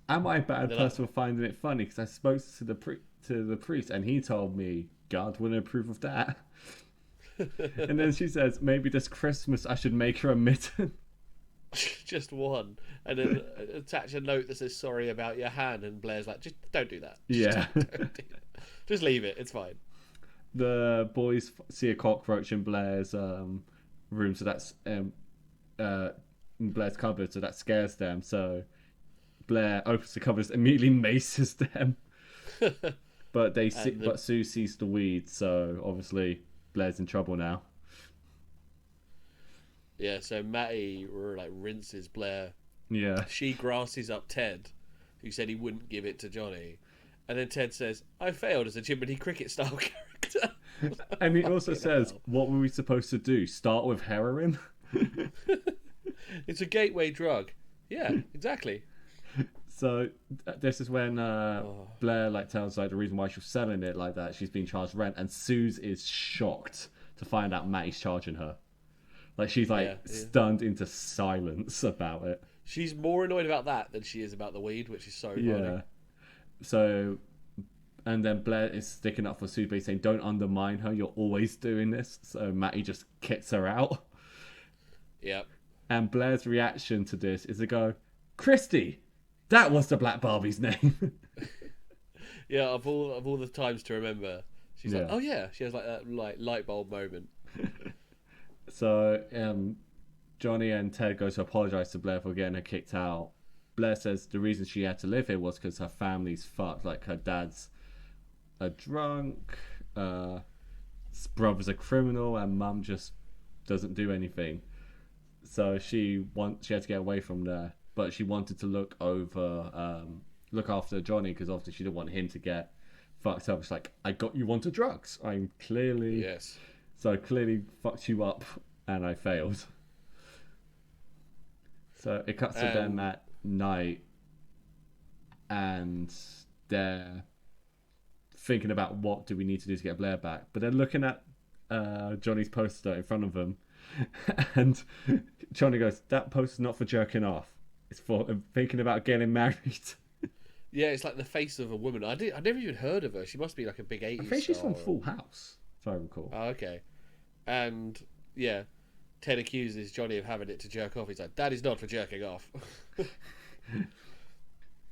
Am I a bad person for finding it funny? Because I spoke to the priest and he told me God wouldn't approve of that. And then she says, maybe this Christmas I should make her a mitten. Just one. And then attach a note that says sorry about your hand, and Blair's like, just don't do that. Yeah. Don't do that. Just leave it, it's fine. The boys see a cockroach in Blair's room, so that's in Blair's cupboard, so that scares them. So Blair opens the cupboard, immediately maces them. But but Sue sees the weed, so obviously Blair's in trouble now. Yeah, so Matty like rinses Blair. Yeah. She grasses up Ted, who said he wouldn't give it to Johnny. And then Ted says, I failed as a Jiminy Cricket style character. And he also says, what were we supposed to do? Start with heroin? It's a gateway drug. Yeah, exactly. So this is when Blair like tells like the reason why she's selling it like that. She's being charged rent, and Suze is shocked to find out Matty's charging her. Like she's like stunned into silence about it. She's more annoyed about that than she is about the weed, which is so funny. Yeah. So, and then Blair is sticking up for Sue, but saying, "Don't undermine her. You're always doing this." So Matty just kicks her out. Yep. And Blair's reaction to this is to go, "Christy, that was the Black Barbie's name." Yeah, of all the times to remember, she's like, "Oh yeah," she has like that light bulb moment. So Johnny and Ted go to apologize to Blair for getting her kicked out. Blair says the reason she had to live here was because her family's fucked. Like her dad's a drunk, brother's a criminal, and mum just doesn't do anything. So she had to get away from there, but she wanted to look after Johnny because obviously she didn't want him to get fucked up. She's like, I got you onto drugs. I'm clearly yes. So I clearly fucked you up, and I failed. So it cuts to them at night, and they're thinking about what do we need to do to get Blair back. But they're looking at Johnny's poster in front of them, and Johnny goes, "That poster's not for jerking off. It's for thinking about getting married." Yeah, it's like the face of a woman. I never even heard of her. She must be like a big 80s I think she's star. from Full House, if I recall. Oh, okay. And yeah, Ted accuses Johnny of having it to jerk off. He's like, "That is not for jerking off."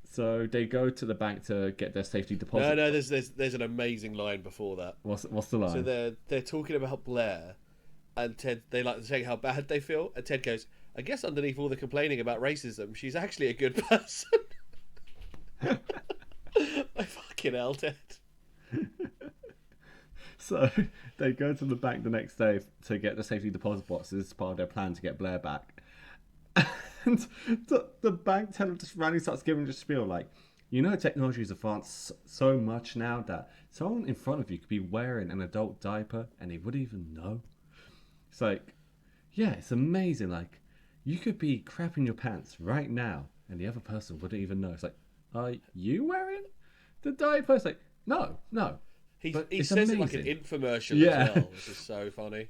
So they go to the bank to get their safety deposit. No, there's an amazing line before that. What's the line? So they're talking about Blair, and Ted, they like to say how bad they feel, and Ted goes, "I guess underneath all the complaining about racism, she's actually a good person." I fucking hell, Ted. So they go to the bank the next day to get the safety deposit box. This is part of their plan to get Blair back. And the bank teller just randomly starts giving a spiel like, technology has advanced so much now that someone in front of you could be wearing an adult diaper and they wouldn't even know. It's like, yeah, it's amazing. Like, you could be crapping your pants right now and the other person wouldn't even know. It's like, are you wearing the diaper? It's like, no. He says amazing. it like an infomercial as well, which is so funny.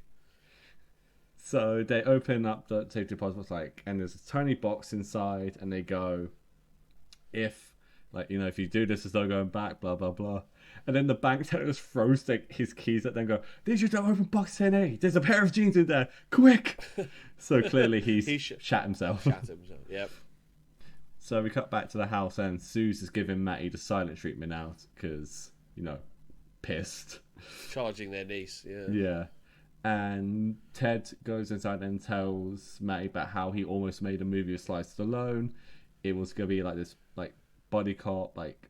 So they open up the safety deposit box, and there's a tiny box inside, and they go, if you do this, there's no going back, blah, blah, blah. And then the bank teller just throws his keys at them and go, "Did you don't open box 10A? There's a pair of jeans in there, quick!" So clearly he shat himself. Yep. So we cut back to the house, and Suze is giving Matty the silent treatment now, because, pissed. Charging their niece, yeah. Yeah. And Ted goes inside and tells Matty about how he almost made a movie with Sly Stallone. It was going to be like this buddy cop like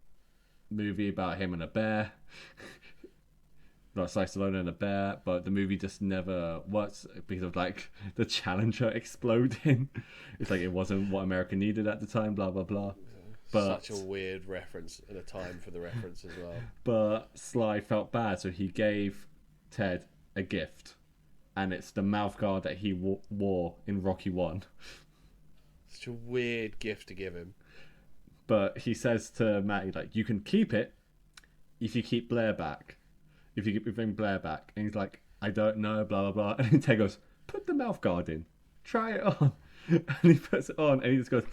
movie about him and a bear. Not Slice Alone and a bear, but the movie just never works because of like the Challenger exploding. It's like it wasn't what America needed at the time, blah blah blah. But such a weird reference and a time for the reference as well. But Sly felt bad, so he gave Ted a gift, and it's the mouth guard that he wore in Rocky 1. Such a weird gift to give him. But he says to Matty, like, you can keep it if you keep Blair back. If you bring Blair back. And he's like, I don't know, blah, blah, blah. And Ted goes, put the mouth guard in. Try it on. And he puts it on, and he just goes,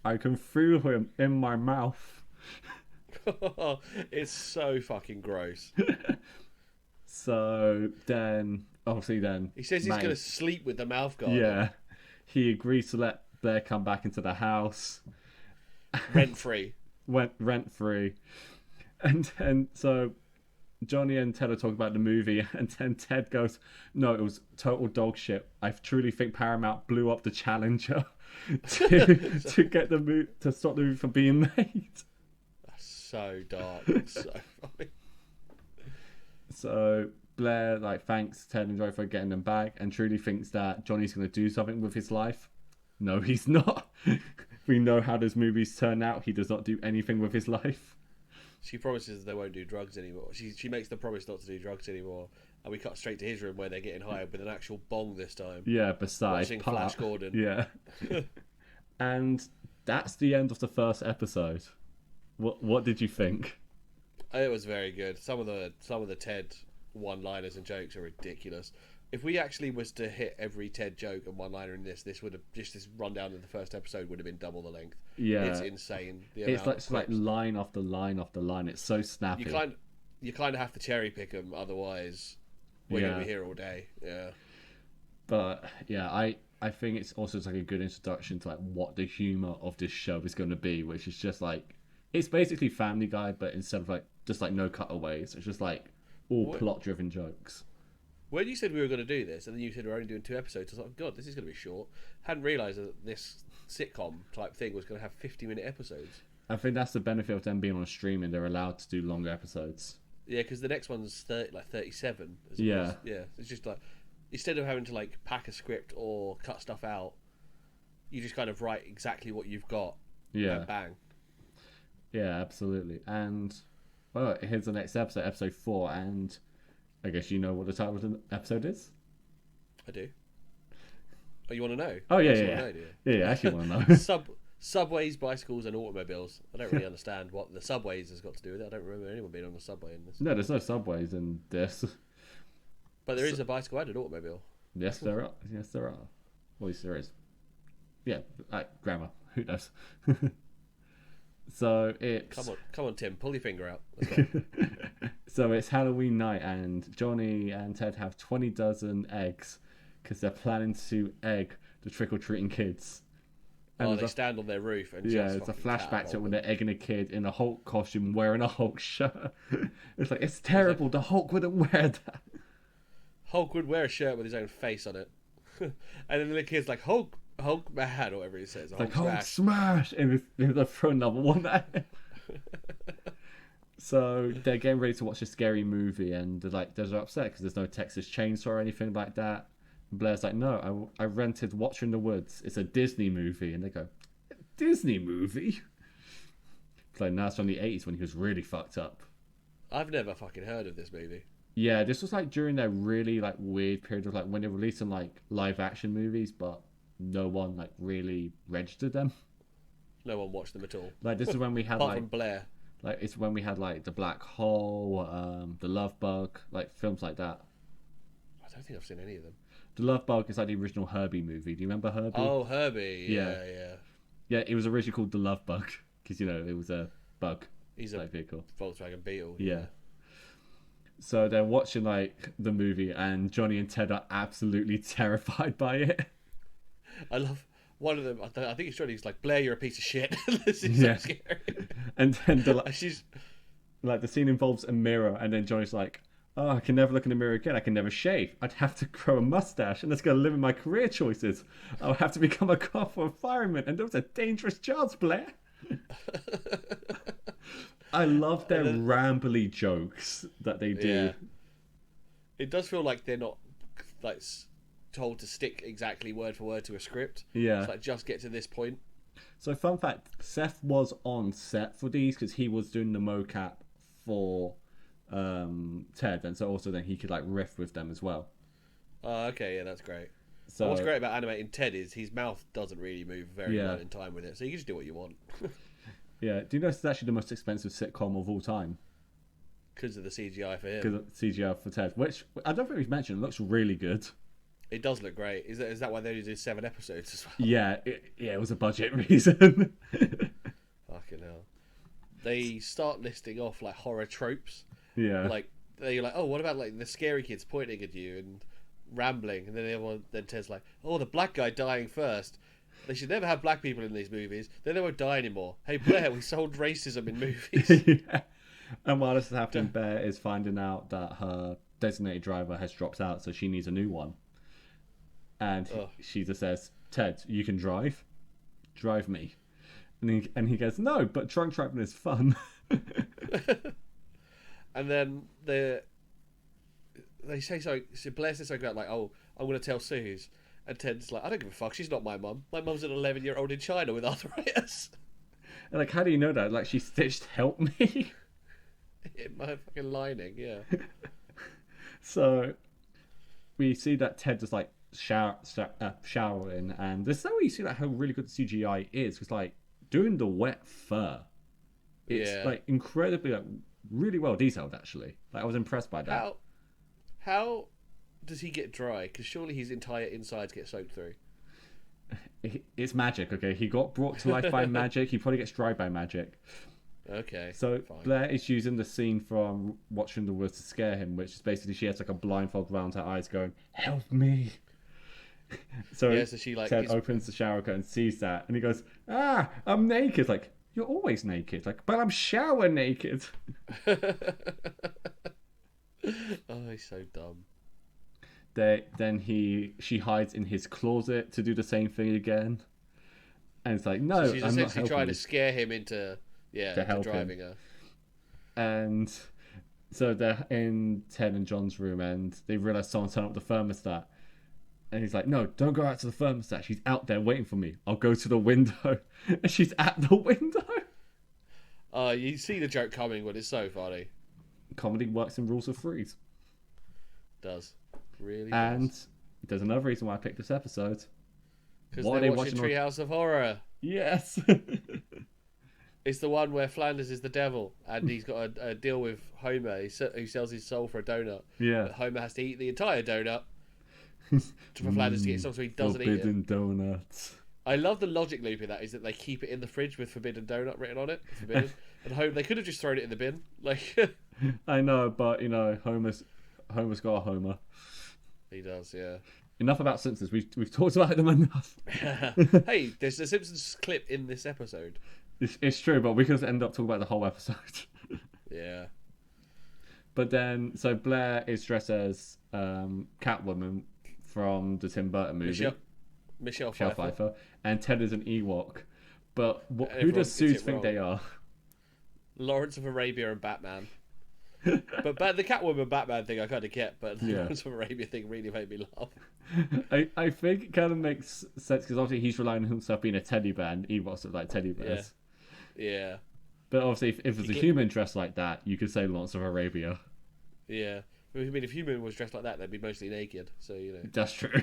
I can feel him in my mouth. It's so fucking gross. So then, obviously he says he's going to sleep with the mouth guard. Yeah. He agrees to let Blair come back into the house. Rent free. Rent free. And then, so Johnny and Ted are talking about the movie, and then Ted goes, no, it was total dog shit. I truly think Paramount blew up the Challenger to get to stop the movie from being made. That's so dark. It's so funny. So Blair like thanks Ted and Joy for getting them back, and truly thinks that Johnny's going to do something with his life. No, he's not. We know how those movies turn out. He does not do anything with his life. She promises they won't do drugs anymore. She makes the promise not to do drugs anymore, and we cut straight to his room where they're getting high with an actual bong this time. Yeah, besides watching Flash Gordon. Yeah. And that's the end of the first episode. What did you think? It was very good. Some of the Ted one-liners and jokes are ridiculous. If we actually was to hit every Ted joke and one-liner in this would have just this rundown of the first episode would have been double the length. Yeah, it's insane. It's like line after line after line. It's so snappy. You kind of have to cherry pick them, otherwise we're gonna be here all day. Yeah. But yeah, I think it's also like a good introduction to like what the humor of this show is going to be, which is just like it's basically Family Guy, but instead of like just like no cutaways, it's just like all plot-driven jokes. When you said we were going to do this, and then you said we're only doing 2 episodes, I was like, God, this is going to be short. Hadn't realised that this sitcom type thing was going to have 50-minute episodes. I think that's the benefit of them being on streaming. They're allowed to do longer episodes. Yeah, because the next one's 37. Yeah. Yeah, it's just like, instead of having to like pack a script or cut stuff out, you just kind of write exactly what you've got. Yeah. And bang. Yeah, absolutely. And, well, here's the next episode, episode 4, and I guess you know what the title of the episode is? I do. Oh, you want to know? Oh, yeah, yeah. Know, yeah, I actually want to know. Subways, bicycles, and automobiles. I don't really understand what the subways has got to do with it. I don't remember anyone being on a subway in this. No, there's no subways in this. But there is a bicycle and an automobile. Yes, there are. Yes, there are. Well, at least there is. Yeah, grammar. Who knows? So it's... Come on, Tim. Pull your finger out. Let's go. So it's Halloween night, and Johnny and Ted have 20 dozen eggs because they're planning to egg the trick-or-treating kids. And they stand on their roof and just it's a flashback to when they're egging a kid in a Hulk costume wearing a Hulk shirt. It's like, it's terrible. The Hulk wouldn't wear that. Hulk would wear a shirt with his own face on it. And then the kid's like, Hulk mad, or whatever he says. Hulk like, Hulk smash! And they throw another one at him. So they're getting ready to watch a scary movie, and they're upset because there's no Texas Chainsaw or anything like that. And Blair's like, no, I rented Watcher in the Woods. It's a Disney movie. And they go, Disney movie? It's like, no, it's from the 80s when he was really fucked up. I've never fucking heard of this movie. Yeah, this was like during their really like weird period of like when they're releasing like live action movies, but no one like really registered them. No one watched them at all. Like this is when we had apart from Blair. Like it's when we had like The Black Hole, The Love Bug, like films like that. I don't think I've seen any of them. The Love Bug is like the original Herbie movie. Do you remember Herbie? Oh, Herbie. Yeah. Yeah, it was originally called The Love Bug because it was a bug. He's a vehicle. Volkswagen Beetle. Yeah. So they're watching like the movie, and Johnny and Ted are absolutely terrified by it. I love one of them. I think it's Johnny. He's like, Blair, you're a piece of shit. This is so scary. And then she's like, the scene involves a mirror, and then Johnny's like, oh, I can never look in the mirror again. I can never shave. I'd have to grow a mustache, and that's going to limit my career choices. I'll have to become a cop or a fireman, and those are dangerous jobs, Blair. I love their then, rambly jokes that they do. yeah, it does feel like they're not like told to stick exactly word for word to a script. Yeah. It's like just get to this point. So, fun fact: Seth was on set for these because he was doing the mocap for Ted, and so also then he could like riff with them as well. Oh, okay, yeah, that's great. So What's great about animating Ted is his mouth doesn't really move very Yeah. well in time with it, so you can just do what you want yeah, do you know it's actually the most expensive sitcom of all time? because of the CGI for him. Because CGI for Ted, which I don't think we've mentioned, looks really good. It does look great. Is that why they only did 7 episodes as well? Yeah, it was a budget reason. Fucking hell. They start listing off like horror tropes. Yeah, Like they're like, oh, what about like the scary kids pointing at you and rambling, and then Ted's like, oh, the black guy dying first. They should never have black people in these movies. Then they won't die anymore. Hey Blair, we sold racism in movies. yeah. And while this is happening, Bear is finding out that her designated driver has dropped out, so she needs a new one. And she just says, "Ted, you can drive. Drive me." And he goes, "No, but drunk driving is fun." And then they say so. Blair says something about like, oh, I'm going to tell Suze. And Ted's like, I don't give a fuck. She's not my mum. My mum's an 11-year-old in China with arthritis. And like, how do you know that? Like, she stitched "help me." In my fucking lining, yeah. So we see that Ted just like showering, and this is how you see like how really good the CGI is, because like doing the wet fur, it's like incredibly like really well detailed actually. Like I was impressed by that. How does he get dry? Because surely his entire insides get soaked through. It's magic, okay? He got brought to life by magic. He probably gets dry by magic. Okay. So fine. Blair is using the scene from Watching the Woods to scare him, which is basically she has like a blindfold around her eyes going, "Help me." So she like Ted opens the shower curtain and sees that, and he goes, "Ah, I'm naked." Like, you're always naked. Like, but I'm shower naked. Oh, he's so dumb. Then she hides in his closet to do the same thing again, and it's like, no, So she's I'm not essentially helping trying you. to scare him into help driving her. And so they're in Ted and John's room, and they realize someone turned up the thermostat. And he's like, no, don't go out to the thermostat. She's out there waiting for me. I'll go to the window. And she's at the window. You see the joke coming, but it's so funny. Comedy works in rules of threes. Does. Really And does. there's another reason why I picked this episode. Because What are they're they watching watching on- Treehouse of Horror. Yes. It's the one where Flanders is the devil, and he's got a deal with Homer, who sells his soul for a donut. Yeah. But Homer has to eat the entire donut for Flanders to get something so he doesn't eat it. Forbidden donuts. I love the logic loop in that, is that they keep it in the fridge with forbidden donut written on it. Forbidden. And they could have just thrown it in the bin. Like I know, but Homer's got a Homer. he does, yeah. Enough about Simpsons. We've talked about them enough. Hey, there's a Simpsons clip in this episode. It's true, but we could end up talking about the whole episode. Yeah. But then, so Blair is dressed as Catwoman from the Tim Burton movie. Michelle Pfeiffer. Pfeiffer. And Ted is an Ewok. But who Everyone does gets Suze it think wrong. they are? Lawrence of Arabia and Batman. but the Catwoman Batman thing I kind of get, but the Yeah. Lawrence of Arabia thing really made me laugh. I think it kind of makes sense because obviously he's relying on himself being a teddy bear, and Ewoks are like teddy bears. Yeah. But obviously, if it was a human dressed like that, you could say Lawrence of Arabia. Yeah. I mean, if human was dressed like that, they'd be mostly naked. So, That's true.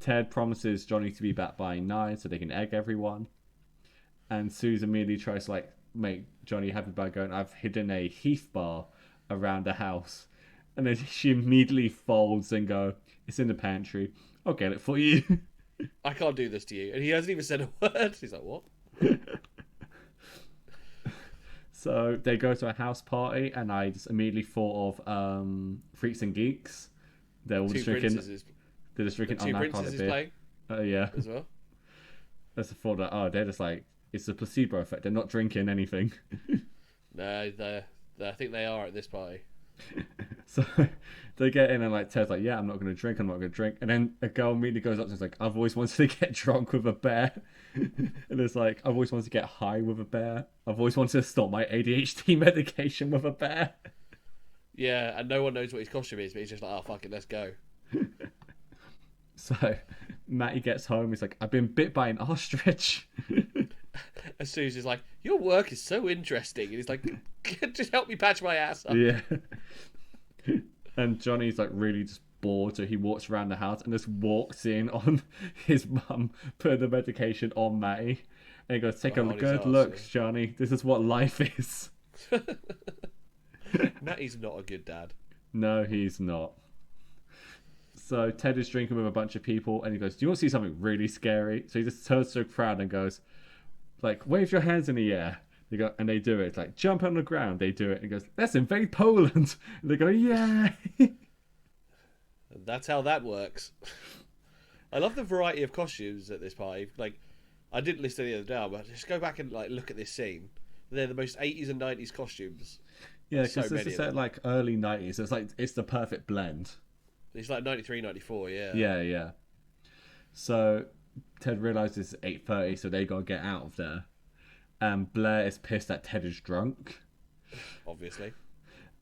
Ted promises Johnny to be back by 9 so they can egg everyone. And Suze immediately tries to make Johnny happy by going, I've hidden a Heath bar around the house. And then she immediately folds and go, it's in the pantry. I'll get it for you. I can't do this to you. And he hasn't even said a word. He's like, what? So they go to a house party, and I just immediately thought of Freaks and Geeks. They're all just drinking. They're just drinking Two unalcoholic Princes is beer. playing Yeah. as well. That's the thought that they're just like, it's a placebo effect. They're not drinking anything. No, I think they are at this party. So they get in and like Ted's like, yeah, I'm not gonna drink, I'm not gonna drink. And then a girl immediately goes up to us like, I've always wanted to get drunk with a bear. And it's like, I've always wanted to get high with a bear. I've always wanted to stop my ADHD medication with a bear. Yeah, and no one knows what his costume is, but he's just like, oh fuck it, let's go. So Matty gets home, he's like, I've been bit by an ostrich. And Susie's like, your work is so interesting. And he's like, just help me patch my ass up. Yeah. And Johnny's like really just bored, so he walks around the house and just walks in on his mum putting the medication on Matty. And he goes, take a good look, Johnny. This is what life is. Matty's not a good dad. No, he's not. So Ted is drinking with a bunch of people and he goes, do you want to see something really scary? So he just turns to a crowd and goes, like, wave your hands in the air. They go, and they do it. It's like, jump on the ground. They do it. And he goes, let's invade Poland. And they go, yay. That's how that works. I love the variety of costumes at this party. Like, I didn't list any of them down, but just go back and like look at this scene. They're the most 80s and 90s costumes. Yeah, because this is set like early 90s. So it's like, it's the perfect blend. It's like 93, 94, yeah. Yeah. So Ted realizes it's 8:30, so they gotta get out of there. And Blair is pissed that Ted is drunk. Obviously.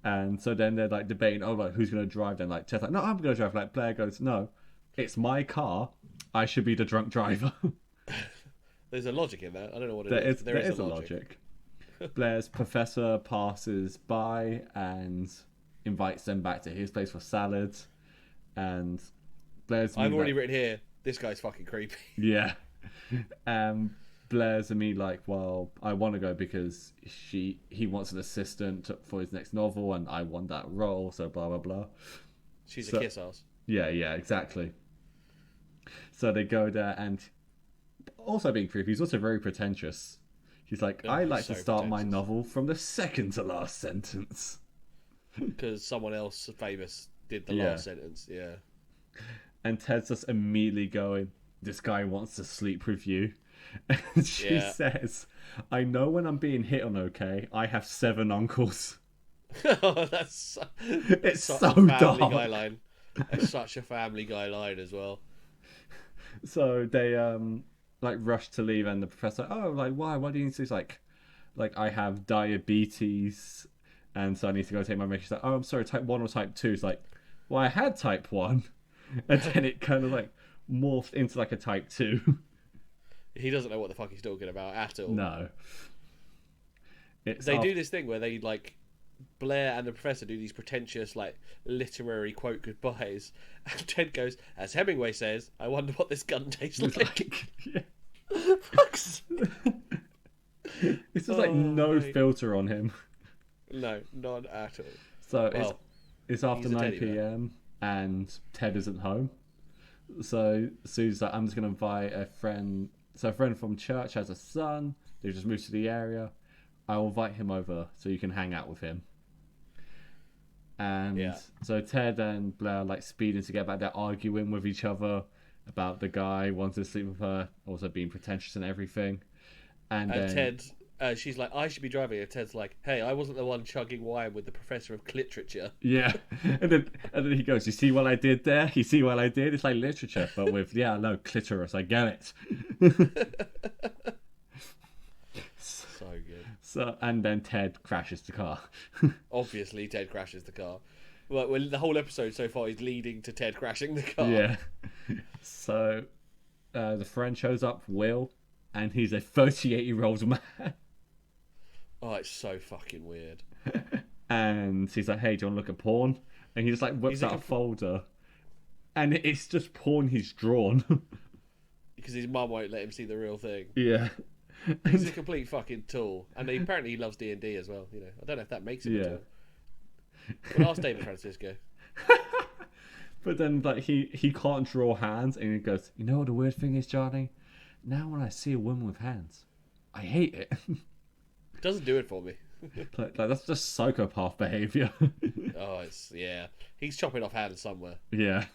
And so then they're like debating, oh, like who's gonna drive? Then like Ted's like, no, I'm gonna drive. Like Blair goes, no, it's my car. I should be the drunk driver. There's a logic in that. I don't know what it is. There is a logic. Blair's professor passes by and invites them back to his place for salad. And Blair's. I've already written here, this guy's fucking creepy. Yeah. Blair's and me like, well, I want to go because he wants an assistant for his next novel and I want that role, so blah blah blah. She's a kiss ass. Yeah, exactly. So they go there and also being creepy, he's also very pretentious. He's like, I like to start my novel from the second to last sentence. Because someone else famous did the last sentence, yeah. And Ted's just immediately going, this guy wants to sleep with you. And she says, I know when I'm being hit on, okay? I have 7 uncles. It's so dark. Guy line. It's such a Family Guy line as well. So they like rush to leave and the professor, oh, like why do you need to? He's like I have diabetes and so I need to go take my medicine. She's like, oh, I'm sorry, type 1 or type 2? It's like, well, I had type 1. And then it kind of like morphed into like a type 2. He doesn't know what the fuck he's talking about at all. No. They do this thing where they like Blair and the professor do these pretentious like literary quote goodbyes, and Ted goes, as Hemingway says, I wonder what this gun tastes like. This is like no filter on him. No, none at all. So it's after 9 p.m. and Ted isn't home. So Sue's like, I'm just gonna invite a friend. So a friend from church has a son. They just moved to the area. I will invite him over so you can hang out with him. And so Ted and Blair like speeding to get back. They're arguing with each other about the guy wanting to sleep with her, also being pretentious and everything. And then Ted, she's like, I should be driving. And Ted's like, hey, I wasn't the one chugging wine with the professor of literature. Yeah. And then he goes, you see what I did there? You see what I did? It's like literature, but with, clitoris. I get it. So good. So, and then Ted crashes the car. Obviously, Ted crashes the car. Well, the whole episode so far is leading to Ted crashing the car. Yeah. So, the friend shows up, Will, and he's a 38-year-old man. Oh, it's so fucking weird. And he's like, hey, do you want to look at porn? And he just like whips out a folder. And it's just porn he's drawn. Because his mum won't let him see the real thing. Yeah. He's a complete fucking tool. And apparently he loves D&D as well. You know, I don't know if that makes him a tool. But ask David Francisco. But then like he can't draw hands, and he goes, you know what the weird thing is, Johnny? Now when I see a woman with hands, I hate it. It doesn't do it for me. like that's just psychopath behaviour. Oh, he's chopping off hands somewhere. Yeah.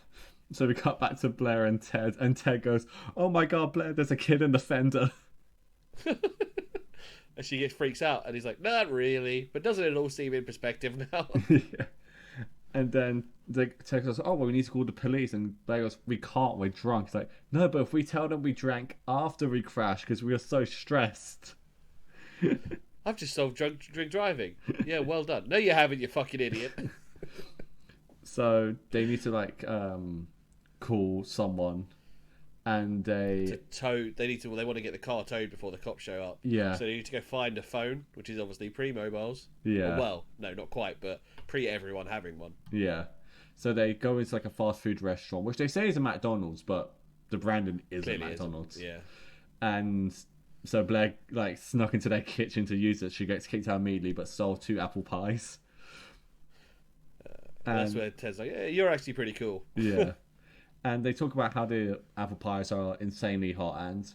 So we cut back to Blair and Ted goes, oh my god, Blair, there's a kid in the fender. And she freaks out, and he's like, not really, but doesn't it all seem in perspective now? Yeah. And then the Ted goes, "Oh well, we need to call the police." And Blair goes, "We can't. We're drunk." It's like, no, but if we tell them we drank after we crashed because we were so stressed. I've just solved drink driving. Yeah, well done. No, you haven't, you fucking idiot. So they need to like call someone, and To tow, they want to get the car towed before the cops show up. Yeah. So they need to go find a phone, which is obviously pre-mobiles. Yeah. Well, no, not quite, but pre everyone having one. Yeah. So they go into like a fast food restaurant, which they say is a McDonald's, but the branding is a Clearly McDonald's. isn't. Yeah. And so Blair like snuck into their kitchen to use it. She gets kicked out immediately, but stole 2 apple pies. And that's where Ted's like, "Yeah, you're actually pretty cool." Yeah. And they talk about how the apple pies are insanely hot, and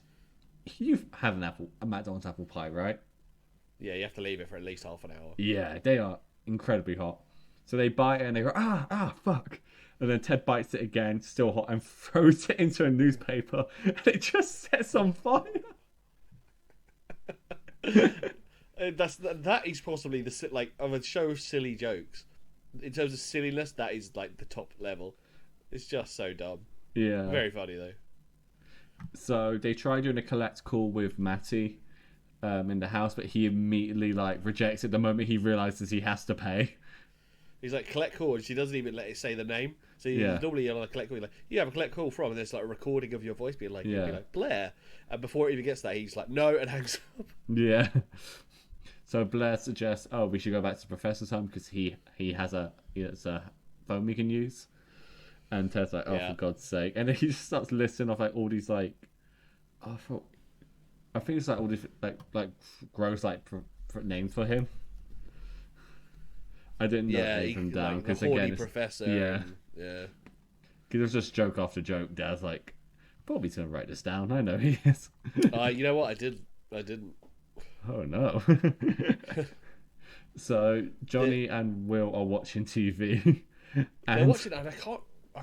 you've had a McDonald's apple pie, right? Yeah, you have to leave it for at least half an hour. Yeah, they are incredibly hot. So they bite it and they go, fuck. And then Ted bites it again, still hot, and throws it into a newspaper, and it just sets on fire. That is possibly the of a show of silly jokes. In terms of silliness, that is like the top level. It's just so dumb. Yeah. Very funny though. So they try doing a collect call with Matty in the house, but he immediately like rejects it the moment he realizes he has to pay. He's like, collect call, and she doesn't even let it say the name. So normally you're on a collect call, you're like, you have a collect call from, and there's like a recording of your voice being like, you'd be like, Blair. And before it even gets that, he's like, no, and hangs up. Yeah. So Blair suggests, oh, we should go back to the professor's home because he has a phone we can use. And Ted's like, oh, for God's sake. And then he just starts listing off like all these like, I think it's like all these like gross like names for him. I didn't note them down because like again, professor. Yeah. Yeah. Because it was just joke after joke. Dad's like, Bobby's gonna write this down. I know he is. You know what? I didn't. Oh no. So Johnny and Will are watching TV. And they're watching, and I can't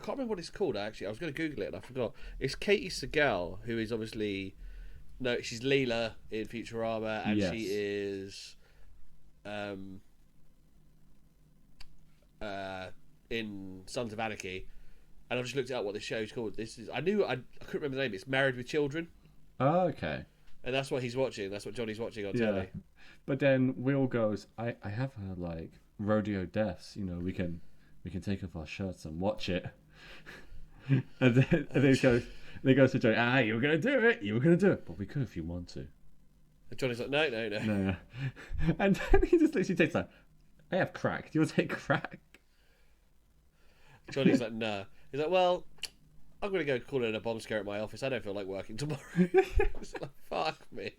remember what it's called actually. I was going to Google it and I forgot. It's Katie Segal, who is obviously she's Leela in Futurama, and she is in Sons of Anarchy. And I've just looked up what the show's called. I couldn't remember the name. It's Married with Children. Oh, okay. And that's what he's watching. That's what Johnny's watching on telly. But then Will goes, I have her like rodeo deaths. You know, we can take off our shirts and watch it. and then they go to Johnny, you were gonna do it. But we could if you want to. And Johnny's like, no. No. And then he just literally takes like, I have crack. Do you want to take crack? Johnny's like, no. He's like, well, I'm going to go call in a bomb scare at my office. I don't feel like working tomorrow. It's like, fuck me.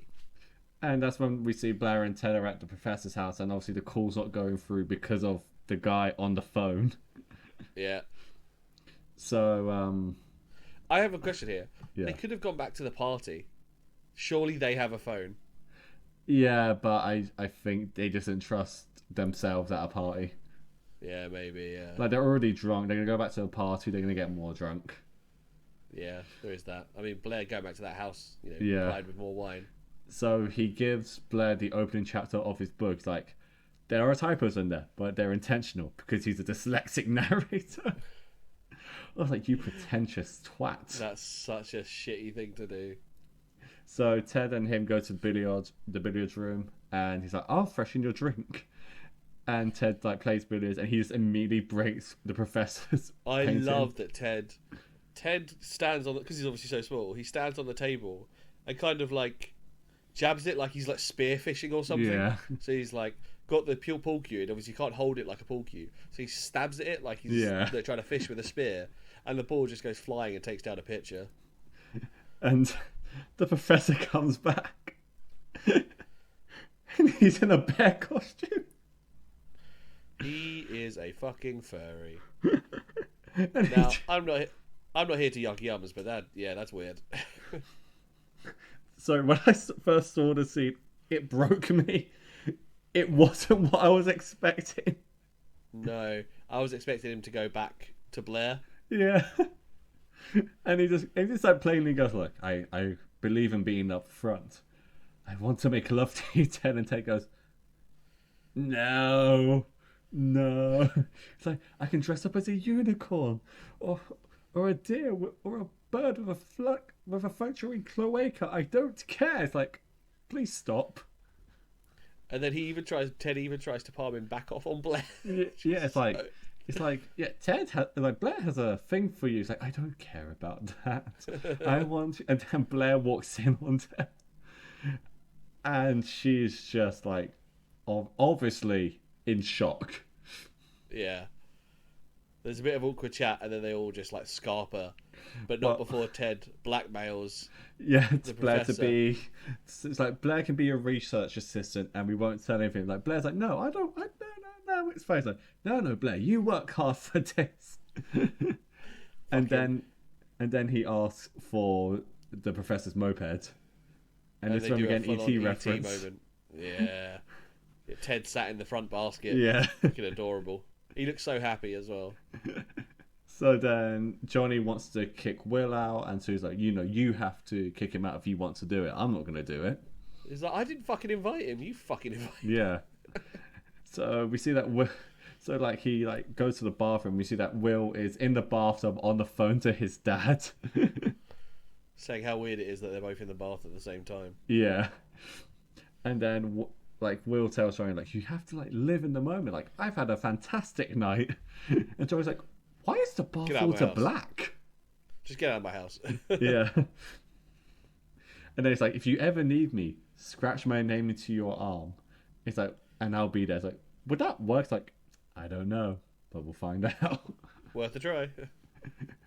And that's when we see Blair and Ted are at the professor's house, and obviously the call's not going through because of the guy on the phone. Yeah. So, I have a question here. Yeah. They could have gone back to the party. Surely they have a phone. Yeah, but I think they just didn't trust themselves at a party. Yeah, maybe, yeah. Like, they're already drunk. They're going to go back to a party. They're going to get more drunk. Yeah, there is that. I mean, Blair going back to that house, Yeah. supplied with more wine. So he gives Blair the opening chapter of his book. Like, there are typos in there, but they're intentional because he's a dyslexic narrator. I was like, you pretentious twat. That's such a shitty thing to do. So Ted and him go to the billiards room, and he's like, I'll freshen your drink. And Ted like plays billiards, and he just immediately breaks the professor's painting. Love that Ted stands on, because he's obviously so small, he stands on the table and kind of like jabs it like he's like spearfishing or something. Yeah. So he's like got the pure pool cue, and obviously you can't hold it like a pool cue. So he stabs at it like he's trying to fish with a spear, and the ball just goes flying and takes down a pitcher. And the professor comes back, and he's in a bear costume. He is a fucking furry. And Now, I'm not here to yuck yums, but that's weird. So when I first saw the scene, it broke me. It wasn't what I was expecting. No, I was expecting him to go back to Blair. Yeah. And he just like plainly goes like, I believe in being up front. I want to make love to you, Ted. And Ted goes, no, No. It's like, I can dress up as a unicorn, or or a deer, or a bird with with a functioning cloaca. I don't care. It's like, please stop. And then Ted even tries to palm him back off on Blair. Yeah, it's like, yeah, like Blair has a thing for you. It's like, I don't care about that. I want, and then Blair walks in on Ted, and she's just like, obviously in shock. Yeah. There's a bit of awkward chat, and then they all just like scarper, but not before Ted blackmails. Yeah, it's the Blair professor. to be. It's like, Blair can be your research assistant, and we won't tell anything. Like, Blair's like, no, I don't. No, it's fine. It's like, no, Blair, you work hard for this. and then he asks for the professor's moped, and And it's they when we do get a an full-on ET ET reference. moment. Yeah. Ted sat in the front basket. Yeah. Looking adorable. He looks so happy as well. So then Johnny wants to kick Will out, and so he's like, you have to kick him out if you want to do it. I'm not going to do it. He's like, I didn't fucking invite him. You fucking invited him. Yeah. So we see that Will. So like he goes to the bathroom. We see that Will is in the bathtub on the phone to his dad. Saying how weird it is that they're both in the bath at the same time. Yeah. And then Will tells Johnny, like, you have to live in the moment. Like, I've had a fantastic night. And Johnny's like, why is the bath Get out of water my house. black? Just get out of my house. Yeah. And then it's like, if you ever need me, scratch my name into your arm. It's like, and I'll be there. It's like, would that work? It's like, I don't know, but we'll find out. Worth a try.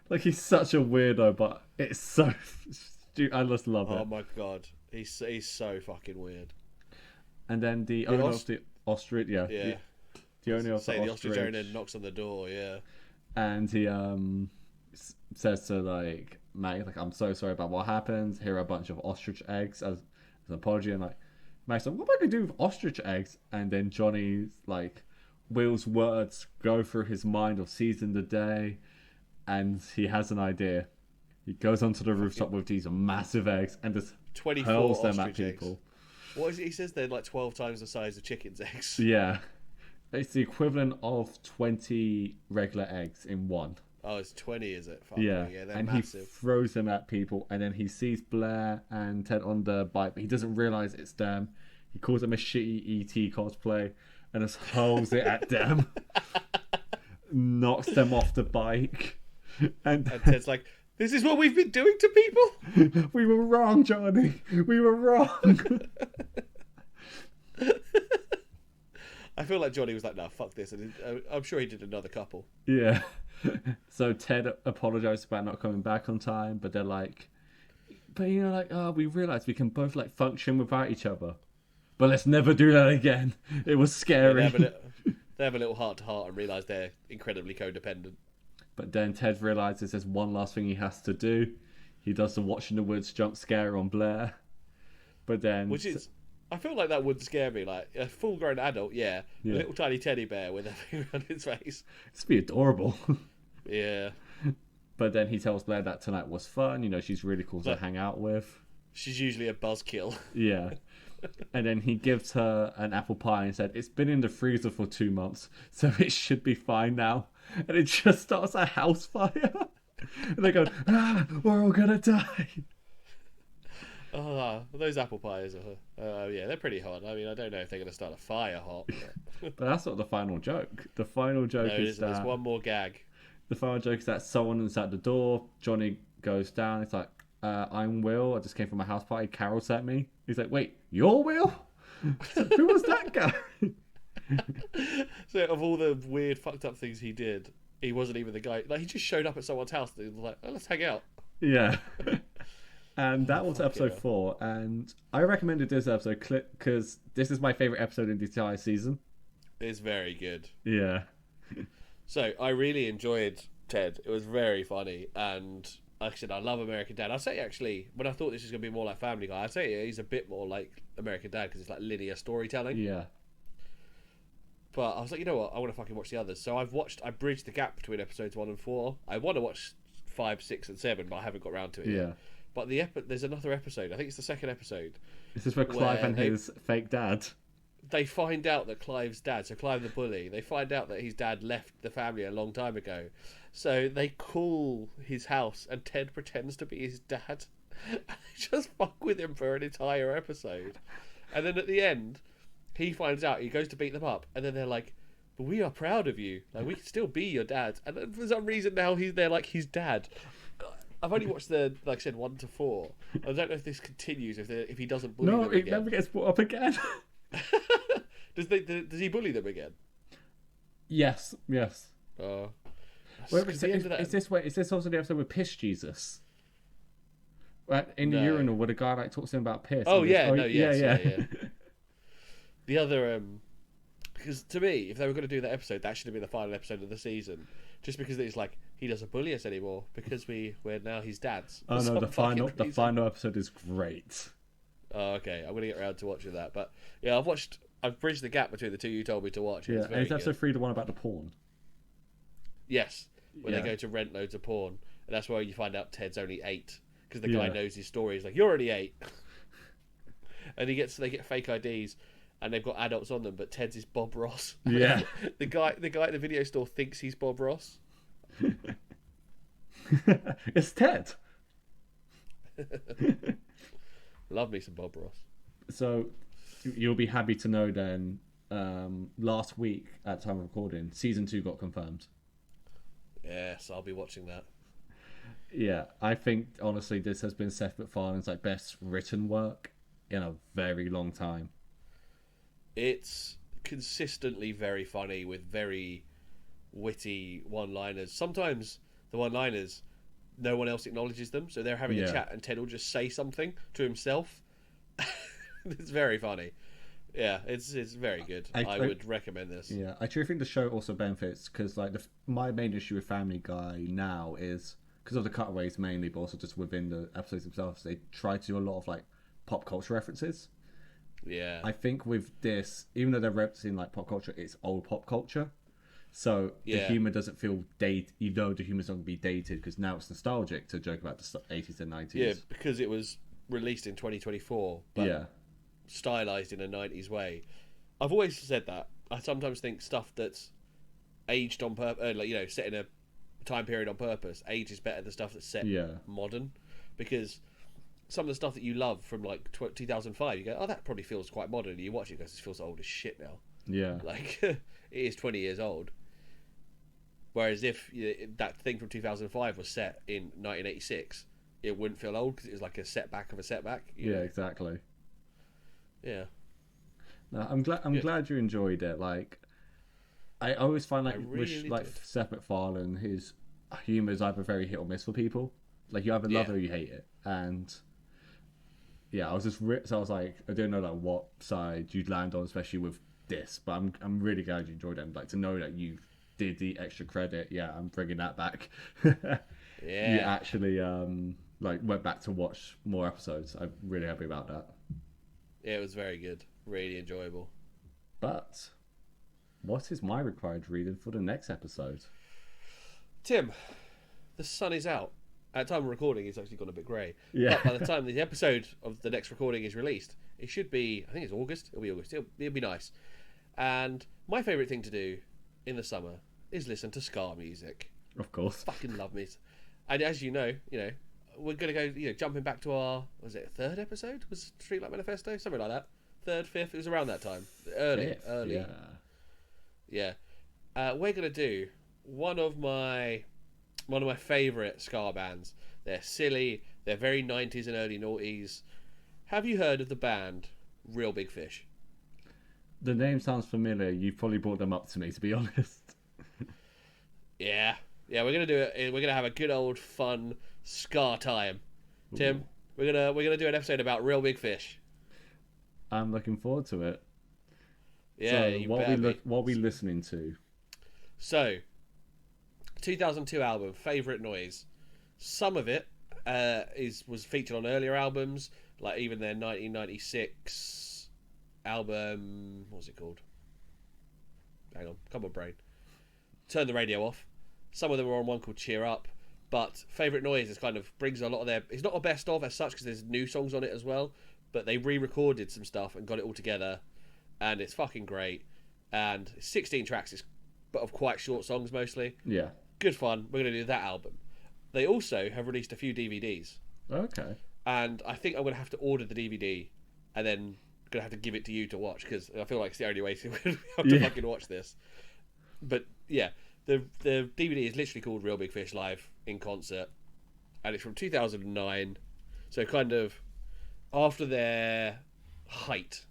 Like, he's such a weirdo, but it's so I just love it. Oh my god. He's so fucking weird. And then the owner of the ostrich, Yeah. the owner of Say the the ostrich, ostrich owner knocks on the door, yeah. and he says to Maggie, like, I'm so sorry about what happened. Here are a bunch of ostrich eggs as an apology. And Maggie's like, what am I gonna do with ostrich eggs? And then Johnny's like, Will's words go through his mind of seizing the day, and he has an idea. He goes onto the rooftop with these massive eggs and just 24 hurls them at ostrich eggs. people. What is it? He says they're like 12 times the size of chickens' eggs. Yeah. It's the equivalent of 20 regular eggs in one. Oh, it's 20, is it? Fuck Yeah. me. Yeah, they're And massive. he throws them at people, and then he sees Blair and Ted on the bike, but he doesn't realise it's them. He calls them a shitty ET cosplay and just hurls it at them. Knocks them off the bike. And Ted's like, this is what we've been doing to people? we were wrong, Johnny. We were wrong. I feel like Johnny was like, no, fuck this. And I'm sure he did another couple. Yeah. So Ted apologized about not coming back on time, but they're like, we realized we can both function without each other. But let's never do that again. It was scary. They have a little heart-to-heart and realise they're incredibly codependent. But then Ted realizes there's one last thing he has to do. He does the Watch in the Woods jump scare on Blair. But then... Which is... I feel like that would scare me. Like, a full-grown adult, yeah. A little tiny teddy bear with a thing around his face. It's be adorable. Yeah. But then he tells Blair that tonight was fun. She's really cool to hang out with. She's usually a buzzkill. Yeah. And then he gives her an apple pie and said, it's been in the freezer for 2 months, so it should be fine now. And it just starts a house fire. And they go, we're all gonna die. Oh, those apple pies are... yeah, they're pretty hot. I mean, I don't know if they're going to start a fire hot. But that's not the final joke. The final joke is that... There's one more gag. The final joke is that someone is at the door. Johnny goes down. It's like, I'm Will. I just came from a house party. Carol sent me. He's like, wait, you're Will? Who was that guy? So, of all the weird, fucked up things he did, he wasn't even the guy. Like, he just showed up at someone's house and was like, oh, let's hang out. Yeah. And that was episode 4. And I recommended this episode because this is my favourite episode in the entire season. It's very good. Yeah. So, I really enjoyed Ted. It was very funny. And like I said, I love American Dad. I'd say, actually, when I thought this was going to be more like Family Guy, I'd say he's a bit more like American Dad because it's like linear storytelling. Yeah. But I was like, you know what? I want to fucking watch the others. So I bridged the gap between episodes 1 and 4. I want to watch 5, 6, and 7, but I haven't got around to it yet. But there's another episode. I think it's the second episode. This is where Clive and his fake dad. they find out that Clive's dad, so Clive the bully, they find out that his dad left the family a long time ago. So they call his house, and Ted pretends to be his dad. And they just fuck with him for an entire episode. And then at the end, he finds out, he goes to beat them up, and then they're like, but we are proud of you. Like, we can still be your dad. And then for some reason now they're like his dad. I've only watched like I said, 1 to 4. I don't know if this continues, if he doesn't bully them again. No, it never gets brought up again. Does he bully them again? Yes. Wait, is this also the episode with Piss Jesus? Right, in the urinal where the guy like talks to him about piss. Oh yeah, yeah. The other because to me, if they were going to do that episode, that should have been the final episode of the season. Just because it's like he doesn't bully us anymore because we're now his dads. Oh no, the final episode is great. Oh okay, I'm gonna get around to watching that. But yeah, I've bridged the gap between the two you told me to watch. Yeah, and it's episode 3, the one about the porn. Yes, where they go to rent loads of porn, and that's where you find out Ted's only 8 because the guy knows his story. He's like, "You're only 8," and they get fake IDs, and they've got adults on them, but Ted's is Bob Ross. Yeah, the guy at the video store thinks he's Bob Ross. It's Ted. Love me some Bob Ross. So you'll be happy to know then, last week at time of recording, season 2 got confirmed. Yes, I'll be watching that. Yeah, I think honestly this has been Seth MacFarlane's like best written work in a very long time. It's consistently very funny with very witty one-liners. Sometimes the one-liners, no one else acknowledges them, so they're having a chat and Ted will just say something to himself. It's very funny. Yeah, it's very good. I would recommend this. Yeah, I truly think the show also benefits because like my main issue with Family Guy now is because of the cutaways mainly, but also just within the episodes themselves, they try to do a lot of like pop culture references. Yeah, I think with this, even though they're referencing like pop culture, it's old pop culture. So the humor doesn't feel dated, even though the humor's not going to be dated because now it's nostalgic to joke about the 80s and 90s. Yeah, because it was released in 2024, but stylized in a 90s way. I've always said that. I sometimes think stuff that's aged on purpose, like, set in a time period on purpose, age is better than stuff that's set modern. Because some of the stuff that you love from like 2005, you go, oh, that probably feels quite modern. And you watch it, it goes, this feels old as shit now. Yeah. Like, it is 20 years old. Whereas if that thing from 2005 was set in 1986, it wouldn't feel old because it was like a setback of a setback. Yeah, exactly. Yeah. No, I'm glad you enjoyed it. Like, I always find like Seth MacFarlane, his humor is either very hit or miss for people. Like you either love it or you hate it. And yeah, I was just so I was like, I don't know like what side you'd land on, especially with this. But I'm really glad you enjoyed it. And, like to know that you did the extra credit. Yeah, I'm bringing that back. Yeah, you actually like went back to watch more episodes. I'm really happy about that. Yeah, it was very good. Really enjoyable. But what is my required reading for the next episode? Tim, the sun is out. At time of recording, it's actually gone a bit grey. Yeah. But by the time the episode of the next recording is released, it should be, I think it's August. It'll be August. It'll be nice. And my favourite thing to do in the summer is listen to ska music. Of course. Fucking love me. And as you know, we're going to go, jumping back to our, was it third episode? Was Streetlight Manifesto? Something like that. Third, fifth, it was around that time. Early. Yeah. We're going to do one of my favourite ska bands. They're silly. They're very 90s and early noughties. Have you heard of the band Real Big Fish? The name sounds familiar. You've probably brought them up to me, to be honest. Yeah, we're gonna do it. We're gonna have a good old fun ska time. Tim, we're gonna do an episode about Real Big Fish. I'm looking forward to it. Yeah, so what are we listening to? So, 2002 album, Favourite Noise. Some of it was featured on earlier albums, like even their 1996 album. What was it called? Hang on, come on, brain. Turn the radio off. Some of them were on one called Cheer Up, but Favourite Noise is kind of brings a lot of their. It's not a best of as such because there's new songs on it as well, but they re-recorded some stuff and got it all together and it's fucking great. And 16 tracks, but of quite short songs mostly. Yeah. Good fun. We're going to do that album. They also have released a few DVDs. Okay. And I think I'm going to have to order the DVD and then going to have to give it to you to watch, because I feel like it's the only way to have to fucking watch this. But yeah, the DVD is literally called Real Big Fish Live in Concert, and it's from 2009, so kind of after their height.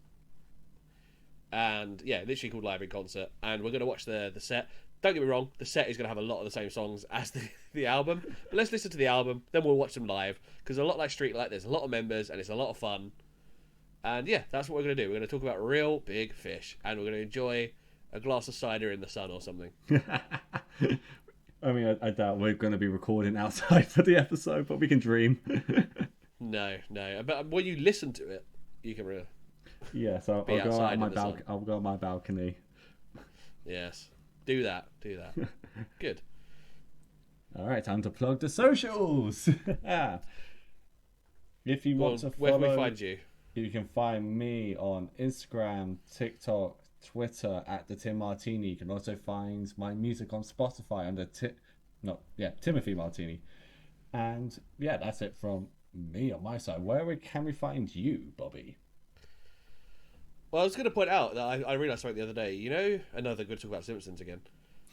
And yeah, literally called Live in Concert, and we're going to watch the set. Don't get me wrong, the set is going to have a lot of the same songs as the album, but let's listen to the album, then we'll watch them live, because a lot like Streetlight, there's a lot of members, and it's a lot of fun. And yeah, that's what we're going to do. We're going to talk about Real Big Fish, and we're going to enjoy a glass of cider in the sun or something. I mean, I doubt we're going to be recording outside for the episode, but we can dream. No. But when you listen to it, you can really... Yes, I'll go out on my balcony. I'll go on my balcony. Yes. Do that. Good. All right, time to plug the socials. If you want to follow... Where can we find you? You can find me on Instagram, TikTok, Twitter at the Tim Martini. You can also find my music on Spotify under Timothy Martini. And yeah, that's it from me on my side. Where can we find you, Bobby? Well, I was going to point out that I realised something the other day. You know, another good talk about Simpsons again.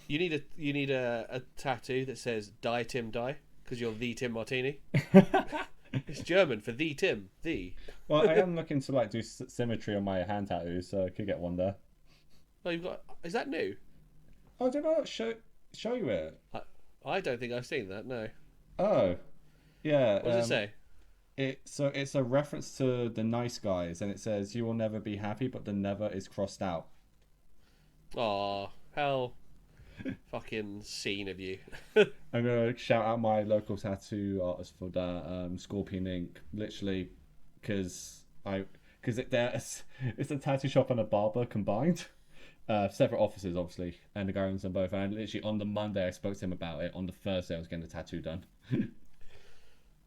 You need a tattoo that says "Die Tim Die" because you're the Tim Martini. It's German for the Tim, the. Well, I am looking to do symmetry on my hand tattoos, so I could get one there. Oh, you've got. Is that new? Oh, did I not show you it? I don't think I've seen that. No. Oh, yeah. What does it say? It's a reference to The Nice Guys, and it says "You will never be happy," but the "never" is crossed out. Aw, how fucking scene of you. I'm gonna shout out my local tattoo artist for that, Scorpion Ink. Literally, because it's a tattoo shop and a barber combined. Separate offices, obviously, and the guy owns them both. And literally on the Monday I spoke to him about it. On the Thursday I was getting the tattoo done.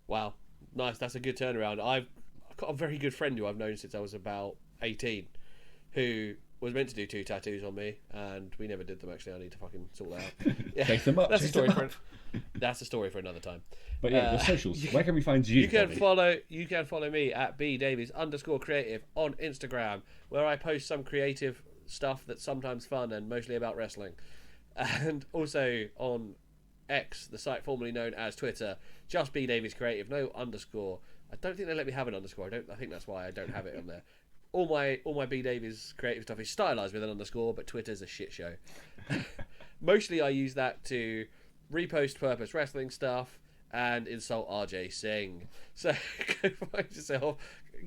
Wow. Nice, that's a good turnaround. I've got a very good friend who I've known since I was about 18, who was meant to do 2 tattoos on me, and we never did them. Actually, I need to fucking sort that out. Yeah, Chase them up. That's a story for another time. But yeah, the socials. Where can we find you? You can follow me at bdavies_creative on Instagram, where I post some creative stuff that's sometimes fun and mostly about wrestling, and also on X, the site formerly known as Twitter, just bdaviescreative, no underscore. I don't think they let me have an underscore. I think that's why I don't have it on there. All my B Davies creative stuff is stylized with an underscore, but Twitter's a shit show. Mostly I use that to repost Purpose Wrestling stuff and insult RJ Singh. So go find yourself,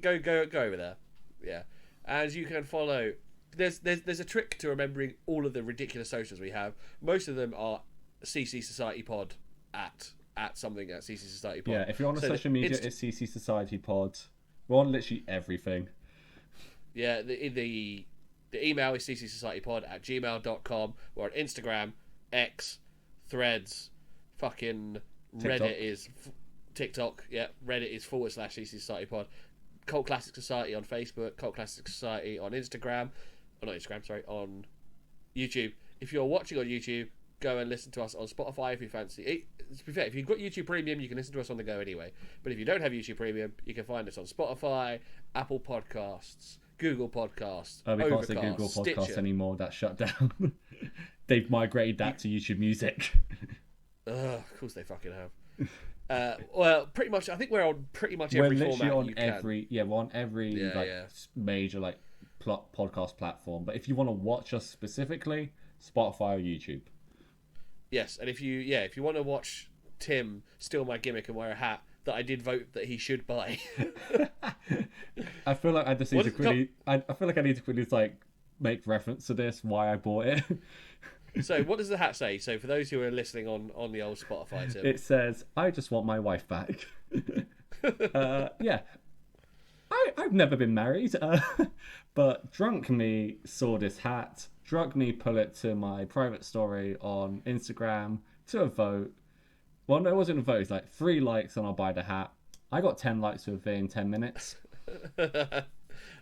go over there. Yeah. And you can follow. There's a trick to remembering all of the ridiculous socials we have. Most of them are CC Society Pod at something at CC Society Pod. Yeah, if you're on social media, it's CC Society Pod. We're on literally everything. Yeah, the email is ccsocietypod@gmail.com. We're on Instagram, X, Threads, fucking TikTok. Reddit is TikTok. Yeah, Reddit is /CC Society Pod. Cult Classic Society on Facebook, Cult Classic Society on Instagram. Oh, not Instagram, sorry, on YouTube. If you're watching on YouTube, go and listen to us on Spotify if you fancy it. To be fair, if you've got YouTube Premium, you can listen to us on the go anyway. But if you don't have YouTube Premium, you can find us on Spotify, Apple Podcasts, Google Podcasts, We can't say Overcast, Google Podcasts Stitcher. anymore. That's shut down. They've migrated that to YouTube Music. Of course they fucking have. Well, pretty much. I think we're on pretty much every format on you can. we're on every major podcast platform. But if you want to watch us specifically, Spotify or YouTube. Yes, and if you want to watch Tim steal my gimmick and wear a hat that I did vote that he should buy. I feel like I just need to quickly. I feel like I need to quickly make reference to this. Why I bought it. So what does the hat say? So for those who are listening on the old Spotify, Tim, it says, "I just want my wife back." Yeah, I've never been married, but drunk me saw this hat. Drunk me pull it to my private story on Instagram to a vote. Well, no, it wasn't a vote. It's 3 likes and I'll buy the hat. I got 10 likes within 10 minutes.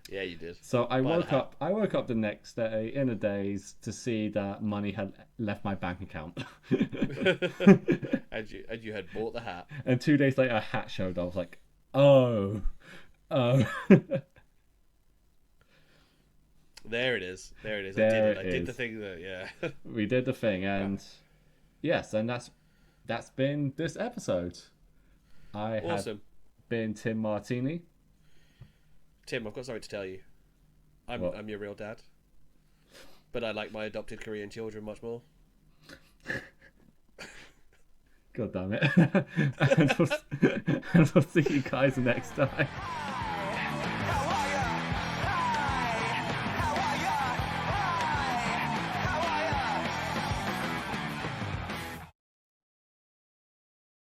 Yeah, you did. So I Buy the woke hat. up. I woke up the next day in a daze to see that money had left my bank account. And you had bought the hat. And 2 days later, a hat showed. I was like, oh, oh, There it is. There it is. I did there it. I it did the is. thing that, yeah. We did the thing, and yes, and that's been this episode. I have Awesome. been Tim Martini. Tim, I've got something to tell you. I'm What? I'm your real dad. But I like my adopted Korean children much more. God damn it! And we'll see you guys next time.